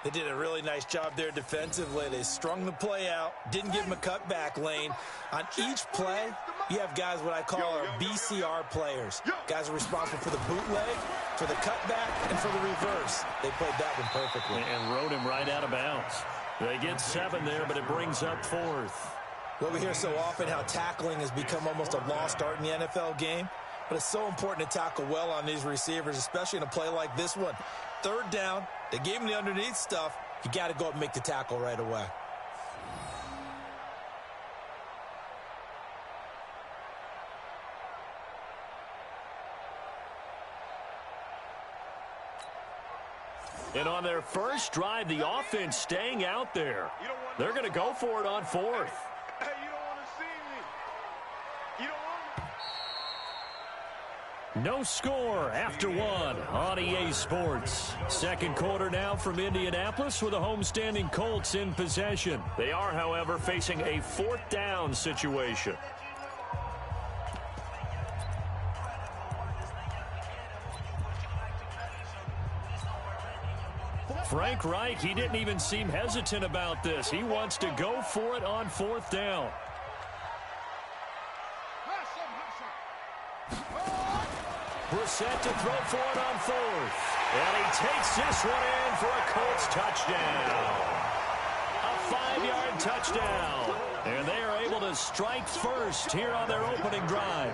They did a really nice job there defensively. They strung the play out, didn't give him a cutback lane. On each play, you have guys what I call our BCR players. Guys are responsible for the bootleg, for the cutback, and for the reverse. They played that one perfectly. And rode him right out of bounds. They get 7 there, but it brings up 4th. Well, we hear so often how tackling has become almost a lost art in the NFL game. But it's so important to tackle well on these receivers, especially in a play like this one. 3rd down, they gave him the underneath stuff. You got to go up and make the tackle right away. And on their first drive, the offense staying out there. They're going to go for it on 4th. Hey, you don't want to see me. You don't want No score after 1 on EA Sports. Second quarter now from Indianapolis with the homestanding Colts in possession. They are, however, facing a 4th down situation. Frank Reich, he didn't even seem hesitant about this. He wants to go for it on 4th down. Brissett to throw for it on 4th. And he takes this one in for a Colts touchdown. A 5-yard touchdown. And they are able to strike first here on their opening drive.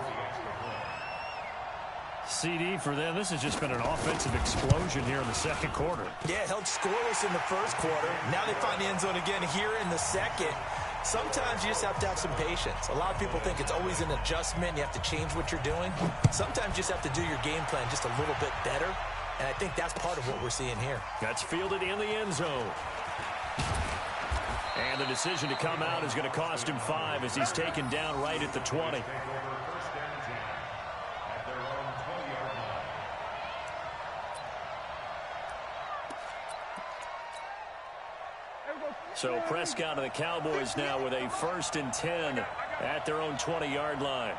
CD for them, this has just been an offensive explosion here in the second quarter. Yeah, held scoreless in the first quarter. Now they find the end zone again here in the second. Sometimes you just have to have some patience. A lot of people think it's always an adjustment. You have to change what you're doing. Sometimes you just have to do your game plan just a little bit better. And I think that's part of what we're seeing here. That's fielded in the end zone. And the decision to come out is going to cost him 5 as he's taken down right at the 20. So Prescott and the Cowboys now with a 1st and 10 at their own 20-yard line.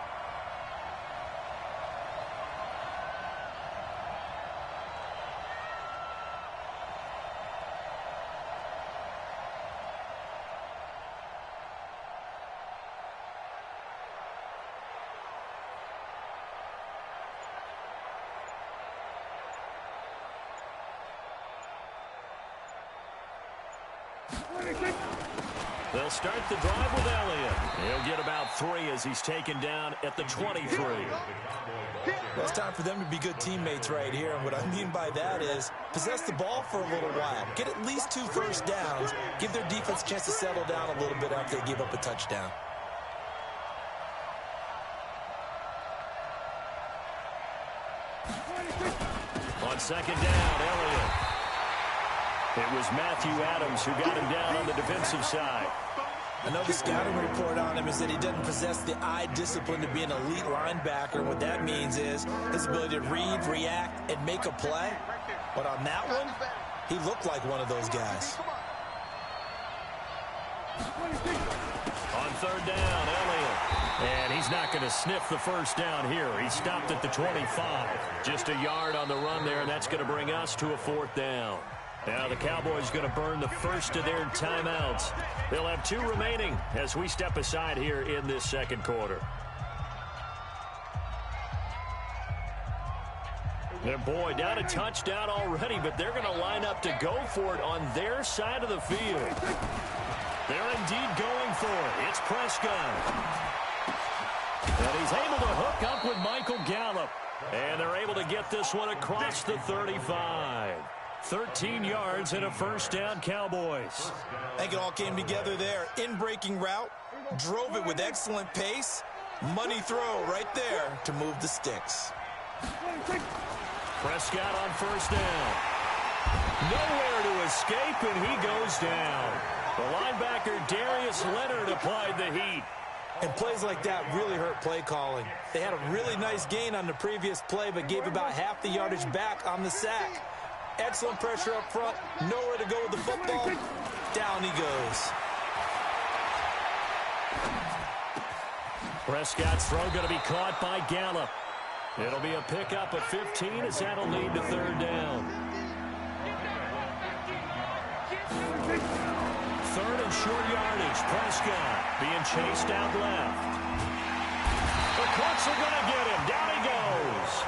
They'll start the drive with Elliott. He'll get about 3 as he's taken down at the 23. Well, it's time for them to be good teammates right here. And what I mean by that is possess the ball for a little while. Get at least 2 first downs. Give their defense a chance to settle down a little bit after they give up a touchdown. On second down, Elliott. It was Matthew Adams who got him down on the defensive side. I know the scouting report on him is that he doesn't possess the eye discipline to be an elite linebacker. And what that means is his ability to read, react, and make a play. But on that one, he looked like one of those guys. On third down, Elliott. And he's not going to sniff the first down here. He stopped at the 25. Just a yard on the run there, and that's going to bring us to a 4th down. Now the Cowboys going to burn the first of their timeouts. They'll have 2 remaining as we step aside here in this second quarter. And boy, down a touchdown already, but they're going to line up to go for it on their side of the field. They're indeed going for it. It's Prescott. And he's able to hook up with Michael Gallup. And they're able to get this one across the 35. 13 yards and a first down, Cowboys. I think it all came together there. In-breaking route, drove it with excellent pace. Money throw right there to move the sticks. Prescott on first down. Nowhere to escape, and he goes down. The linebacker, Darius Leonard, applied the heat. And plays like that really hurt play calling. They had a really nice gain on the previous play, but gave about half the yardage back on the sack. Excellent pressure up front. Nowhere to go with the football. Down he goes. Prescott's throw going to be caught by Gallup. It'll be a pickup of 15 as that'll lead to third down. Third and short yardage. Prescott being chased out left. The Colts are going to get him. Down he goes.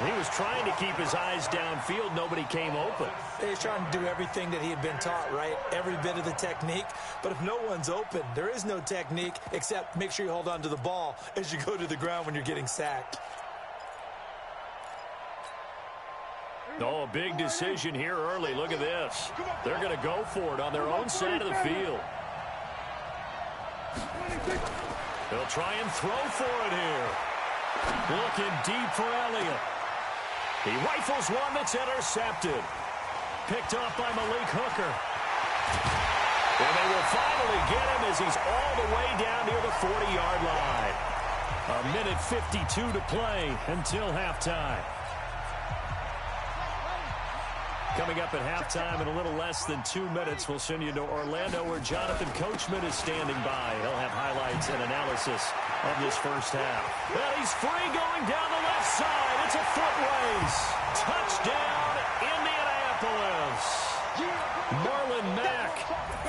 He was trying to keep his eyes downfield. Nobody came open. He's trying to do everything that he had been taught, right? Every bit of the technique. But if no one's open, there is no technique except make sure you hold on to the ball as you go to the ground when you're getting sacked. Oh, a big decision here early. Look at this. They're going to go for it on their own side of the field. They'll try and throw for it here. Looking deep for Elliott. He rifles one that's intercepted. Picked off by Malik Hooker. And they will finally get him as he's all the way down near the 40-yard line. A minute 52 to play until halftime. Coming up at halftime in a little less than 2 minutes, we'll send you to Orlando where Jonathan Coachman is standing by. He'll have highlights and analysis of this first half. Well, he's free going down the left side. It's a foot race. Touchdown, Indianapolis. Marlon Mack,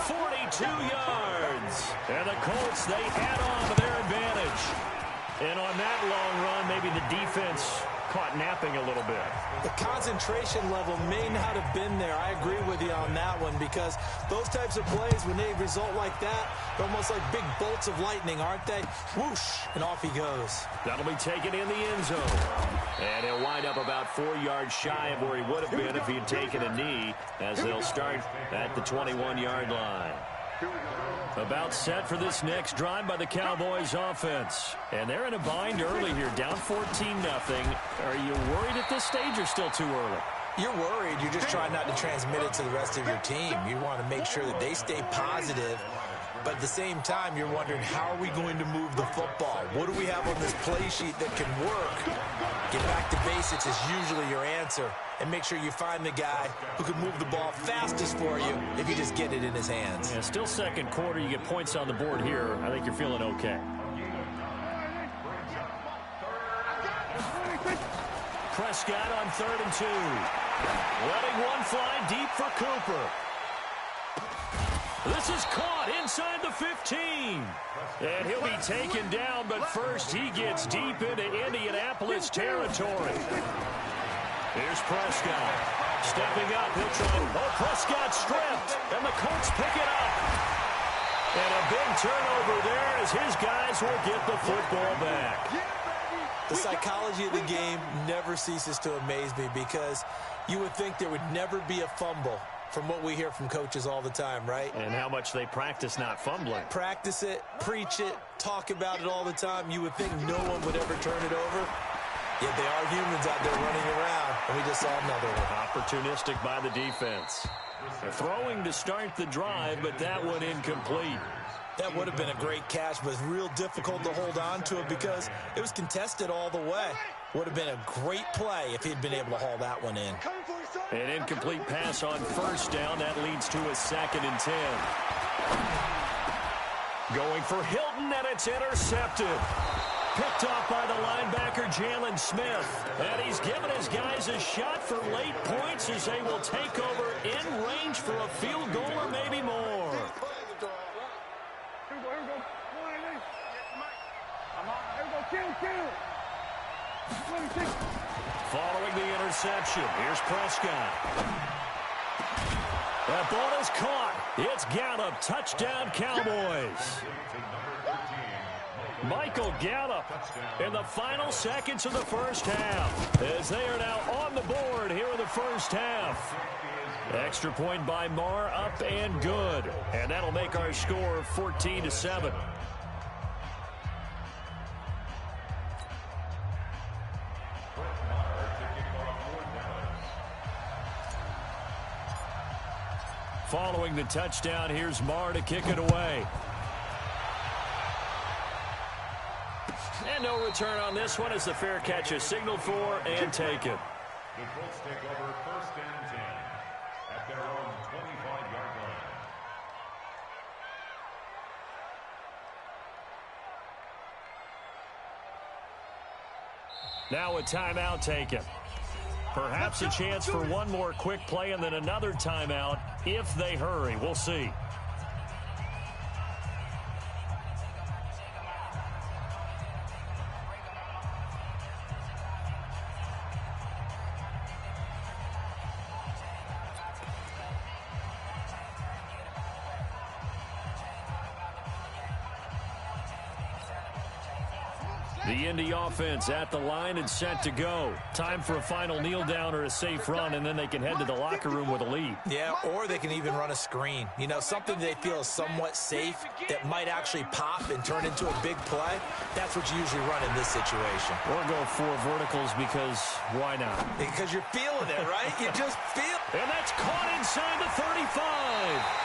42 yards. And the Colts, they add on to their advantage. And on that long run, maybe the defense caught napping a little bit. The concentration level may not have been there. I agree with you on that one because those types of plays, when they result like that, they're almost like big bolts of lightning, aren't they? Whoosh, and off he goes. That'll be taken in the end zone. And he'll wind up about 4 yards shy of where he would have been if he had taken a knee as they'll start at the 21-yard line. About set for this next drive by the Cowboys offense. And they're in a bind early here, down 14-0. Are you worried at this stage or still too early? You're worried. You're just trying not to transmit it to the rest of your team. You want to make sure that they stay positive. But at the same time, you're wondering, how are we going to move the football? What do we have on this play sheet that can work? Get back to basics is usually your answer. And make sure you find the guy who can move the ball fastest for you if you just get it in his hands. Yeah, still second quarter. You get points on the board here. I think you're feeling okay. Prescott on 3rd and 2. Letting one fly deep for Cooper. This is caught inside the 15. And he'll be taken down, but first he gets deep into Indianapolis territory. Here's Prescott. Stepping up, he'll try. Oh, Prescott stripped, and the Colts pick it up. And a big turnover there as his guys will get the football back. The psychology of the game never ceases to amaze me because you would think there would never be a fumble from what we hear from coaches all the time, right? And how much they practice not fumbling. Practice it, preach it, talk about it all the time. You would think no one would ever turn it over. Yet they are humans out there running around, and we just saw another one. Opportunistic by the defense. Throwing to start the drive, but that one incomplete. That would have been a great catch, but it's real difficult to hold on to it because it was contested all the way. Would have been a great play if he'd been able to haul that one in. An incomplete pass on first down. That leads to a 2nd and 10. Going for Hilton, and it's intercepted. Picked off by the linebacker, Jalen Smith. And he's given his guys a shot for late points as they will take over in range for a field goal or maybe more. Following the interception, here's Prescott. That ball is caught. It's Gallup. Touchdown, Cowboys. Michael Gallup in the final seconds of the first half as they are now on the board here in the first half. Extra point by Marr, up and good. And that'll make our score 14-7. Following the touchdown, here's Marr to kick it away. And no return on this one as the fair catch is signaled for and taken. The Colts take over 1st and 10 at their own 25-yard line. Now a timeout taken. Perhaps a chance for one more quick play and then another timeout if they hurry. We'll see. The Indy offense at the line and set to go. Time for a final kneel down or a safe run, and then they can head to the locker room with a lead. Yeah, or they can even run a screen. You know, something they feel is somewhat safe that might actually pop and turn into a big play. That's what you usually run in this situation. Or go 4 verticals because why not? Because you're feeling it, right? You just feel it. And that's caught inside the 35.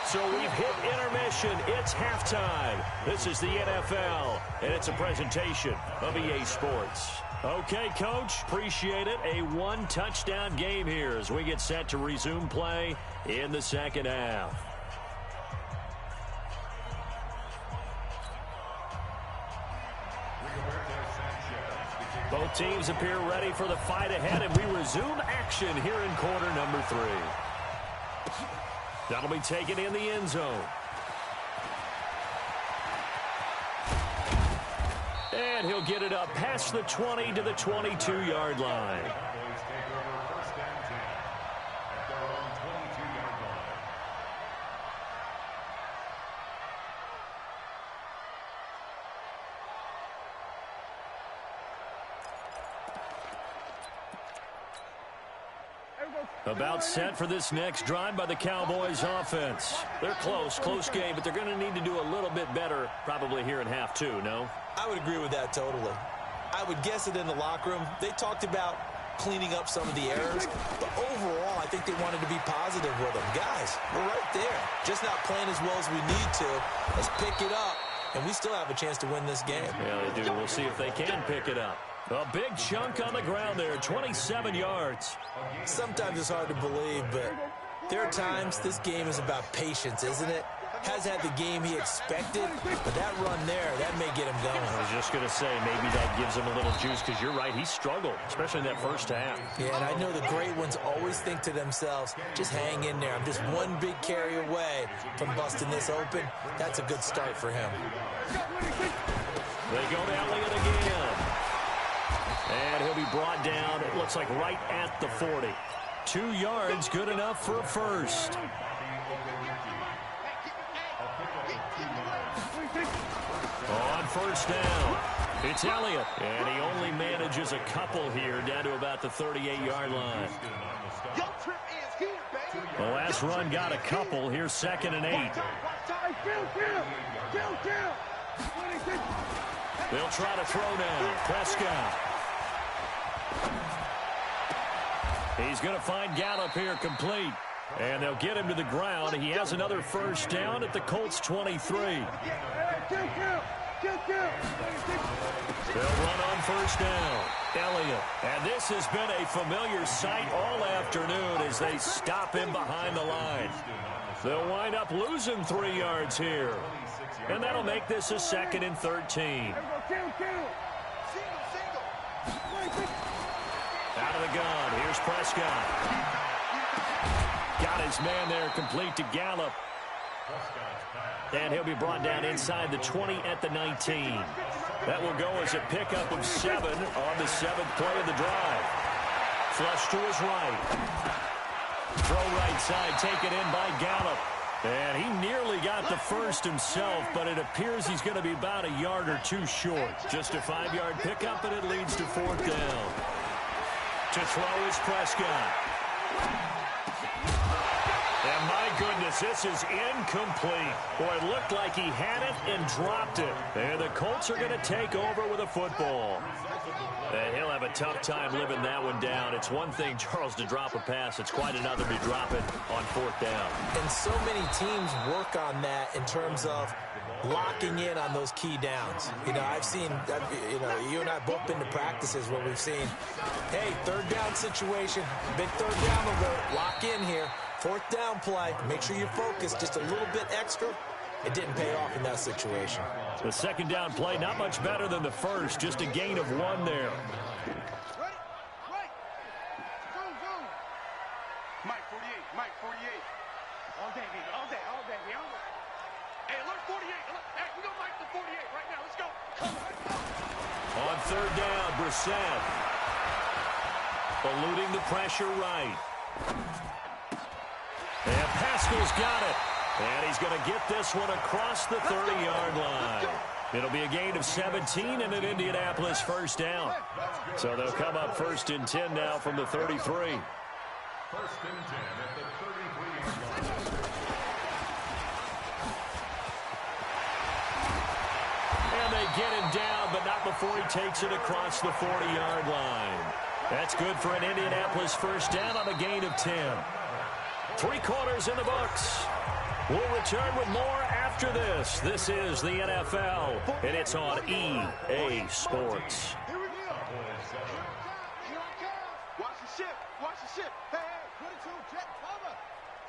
So we've hit intermission. It's halftime. This is the NFL, and it's a presentation of EA Sports. Okay, Coach, appreciate it. A 1-touchdown game here as we get set to resume play in the second half. Both teams appear ready for the fight ahead, and we resume action here in quarter number 3. That'll be taken in the end zone. And he'll get it up past the 20 to the 22-yard line. About set for this next drive by the Cowboys offense. They're close game, but they're going to need to do a little bit better probably here in half 2, no? I would agree with that totally. I would guess it in the locker room. They talked about cleaning up some of the errors, but overall, I think they wanted to be positive with them. Guys, we're right there. Just not playing as well as we need to. Let's pick it up, and we still have a chance to win this game. Yeah, they do. We'll see if they can pick it up. A big chunk on the ground there, 27 yards. Sometimes it's hard to believe, but there are times this game is about patience, isn't it? Has had the game he expected, but that run there, that may get him going. I was just going to say, maybe that gives him a little juice because you're right, he struggled, especially in that first half. Yeah, and I know the great ones always think to themselves, just hang in there. I'm just one big carry away from busting this open. That's a good start for him. They go to Elliott again. And he'll be brought down, it looks like right at the 40. 2 yards, good enough for a first. first down. It's Elliott, and he only manages a couple here down to about the 38-yard line. Your trip is here, baby. The last run got a couple. Here's 2nd and 8. They'll try to throw now. Prescott. He's going to find Gallup here complete. And they'll get him to the ground. He has another first down at the Colts 23. They'll run on first down. Elliott. And this has been a familiar sight all afternoon as they stop him behind the line. They'll wind up losing 3 yards here. And that'll make this a 2nd and 13. Out of the gun. Here's Prescott. Got his man there complete to Gallup. And he'll be brought down inside the 20 at the 19. That will go as a pickup of 7 on the 7th play of the drive. Flush to his right. Throw right side, taken in by Gallup. And he nearly got the first himself, but it appears he's going to be about a yard or two short. Just a 5-yard pickup, and it leads to 4th down. To throw is Prescott. And my goodness, this is incomplete. Boy, it looked like he had it and dropped it. And the Colts are going to take over with a football. And he'll have a tough time living that one down. It's one thing, Charles, to drop a pass. It's quite another to drop it on 4th down. And so many teams work on that in terms of locking in on those key downs. You know, I've seen, you and I both been to practices where we've seen, hey, 3rd down situation, big 3rd down alert, lock in here. 4th down play, make sure you're focused just a little bit extra. It didn't pay off in that situation. The 2nd down play, not much better than the first, just a gain of 1 there. Right. Zoom. Mike 48, Mike 48. All day, baby, all day. Hey, alert 48. Hey, we got Mike the 48 right now. Let's go. On 3rd down, Brissett. Eluding the pressure right. And Pascal's got it. And he's going to get this one across the 30-yard line. It'll be a gain of 17 and an Indianapolis first down. So they'll come up 1st and 10 now from the 33. 1st and 10 at the 33-yard line. And they get him down, but not before he takes it across the 40-yard line. That's good for an Indianapolis first down on a gain of 10. 3 quarters in the books. We'll return with more after this. This is the NFL, and it's on EA Sports. Here we go. Watch the ship. Hey, 22, jet cover.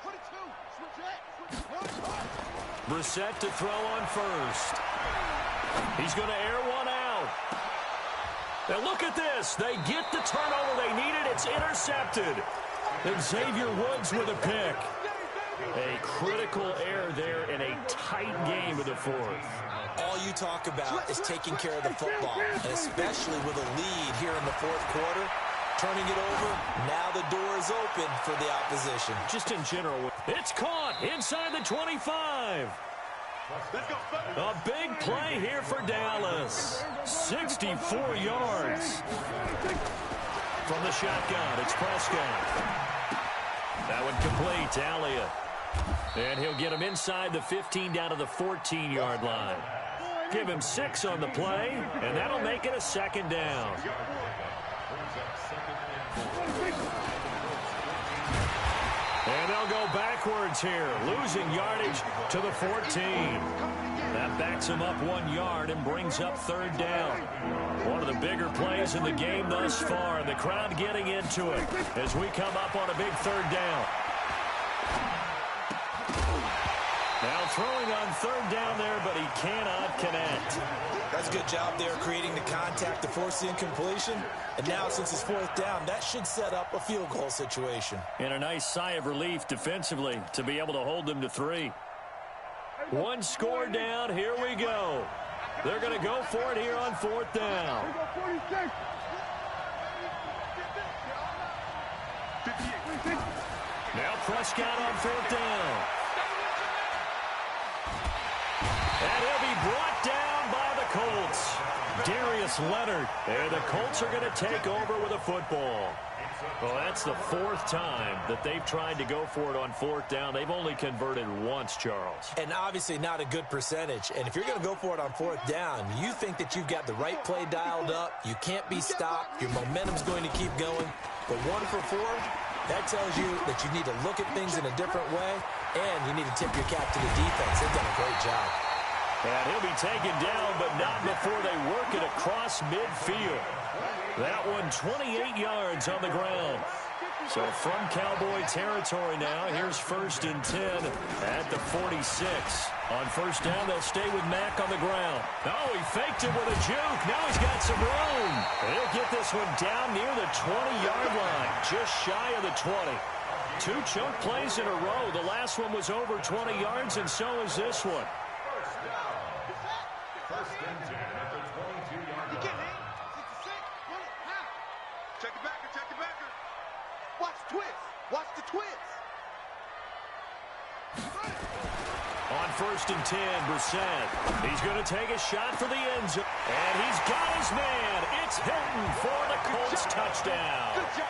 22, switch. Brissett to throw on first. He's going to air one out. Now look at this. They get the turnover they needed. It's intercepted. And Xavier Woods with a pick. A critical error there in a tight game of the 4th. All you talk about is taking care of the football, and especially with a lead here in the 4th quarter. Turning it over, now the door is open for the opposition. Just in general, it's caught inside the 25. A big play here for Dallas. 64 yards. From the shotgun, it's Prescott. That one complete to Elliott. And he'll get him inside the 15 down to the 14-yard line. Give him 6 on the play, and that'll make it a 2nd down. And they'll go backwards here, losing yardage to the 14. That backs him up 1 yard and brings up 3rd down. One of the bigger plays in the game thus far, and the crowd getting into it as we come up on a big 3rd down. Now throwing on 3rd down there, but he cannot connect. That's a good job there creating the contact to force the incompletion. And now since it's 4th down, that should set up a field goal situation. And a nice sigh of relief defensively to be able to hold them to 3. 1 score down, here we go. They're going to go for it here on 4th down. Now Prescott on 4th down. And he'll be brought down by the Colts. Darius Leonard. And the Colts are going to take over with a football. Well, that's the fourth time that they've tried to go for it on fourth down. They've only converted once, Charles. And obviously not a good percentage. And if you're going to go for it on fourth down, you think that you've got the right play dialed up. You can't be stopped. Your momentum's going to keep going. But 1 for 4, that tells you that you need to look at things in a different way, and you need to tip your cap to the defense. They've done a great job. And he'll be taken down, but not before they work it across midfield. That one 28 yards on the ground. So from Cowboy territory now, here's 1st and 10 at the 46. On first down, they'll stay with Mack on the ground. Oh, he faked it with a juke. Now he's got some room. He'll get this one down near the 20-yard line, just shy of the 20. 2 chunk plays in a row. The last one was over 20 yards, and so is this one. First and 10 at the 22-yard line. Check the backer, check the backer. Watch twist. Watch the twist. On 1st and 10, Brissett. He's going to take a shot for the end zone. And he's got his man. It's Hilton for the Colts touchdown. Good job.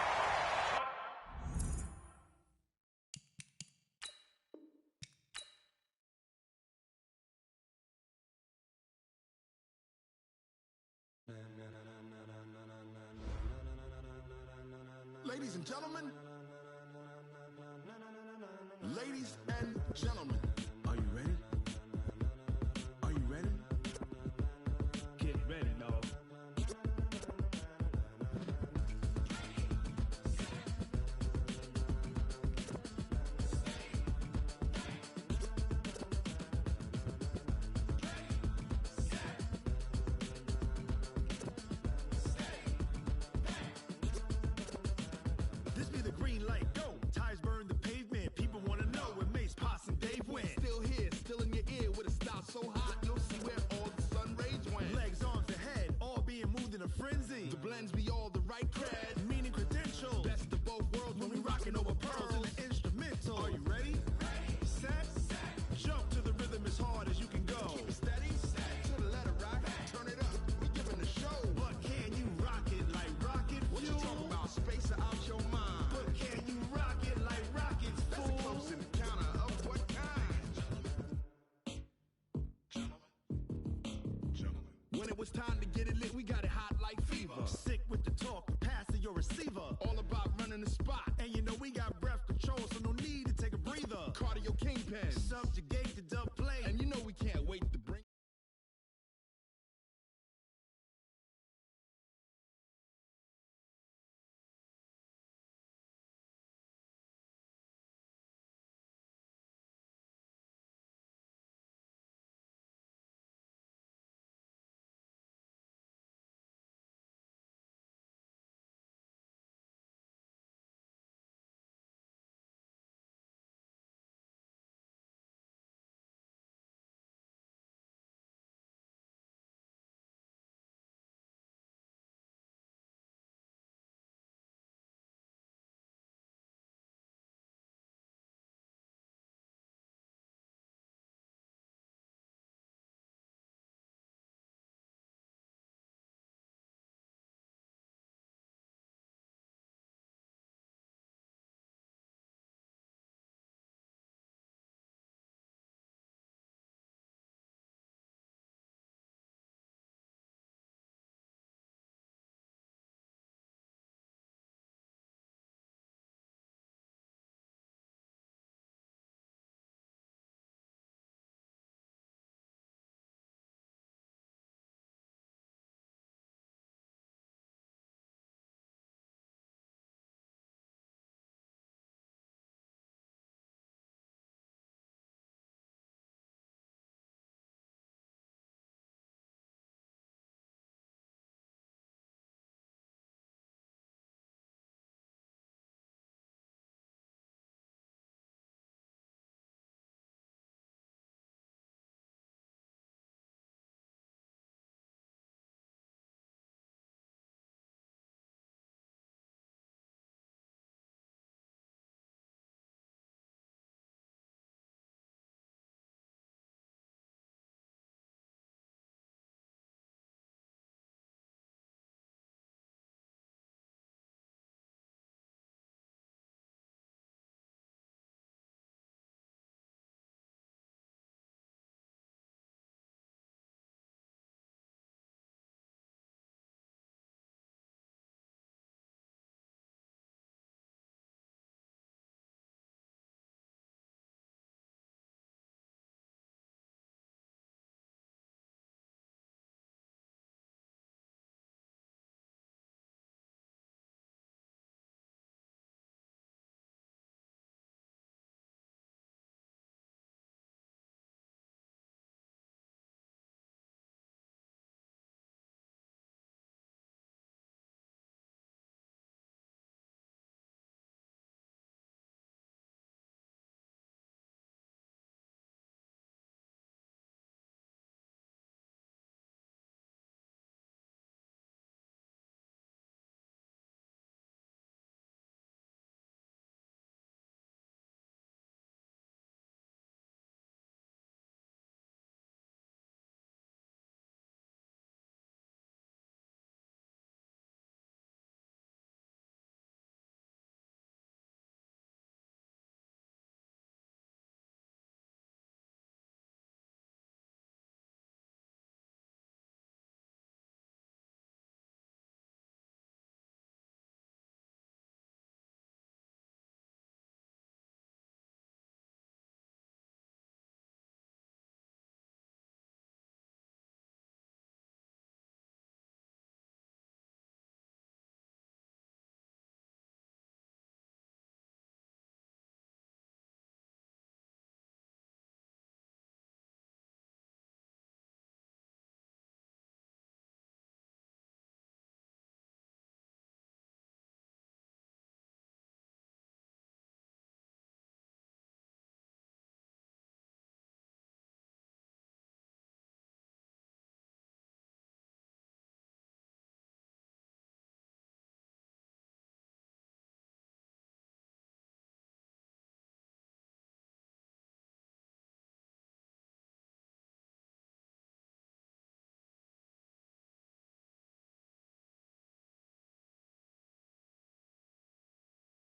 Ladies and gentlemen, ladies and gentlemen, are you ready? Are you ready? Get ready, dog. This be the green light, go. Tires burn the pavement. People want to know where Mace, Potts, and Dave went. Still here, still in your ear with a style so hot, you'll see where all the sun rays went. Legs, arms, and head, all being moved in a frenzy. The blends be all the right cred, meaning credentials. Best of both worlds when we rockin' over pearls in the instrumental. Are you ready? Set. Jump to the rhythm as hard as you can go. Keep it steady, to the letter rock. Turn it up, we giving a show. But can you rock it like rocket fuel? What you talking about? Space out your mind. But can you rock it like rockets, fool? That's a close encounter of what kind? Gentlemen. When it was time to get it lit, we got it hot like fever. Sick with the talk, passing your receiver. All about running the spot. And you know we got breath control, so no need to take a breather. Cardio kingpin, subjugate the dub play. And you know we can't wait to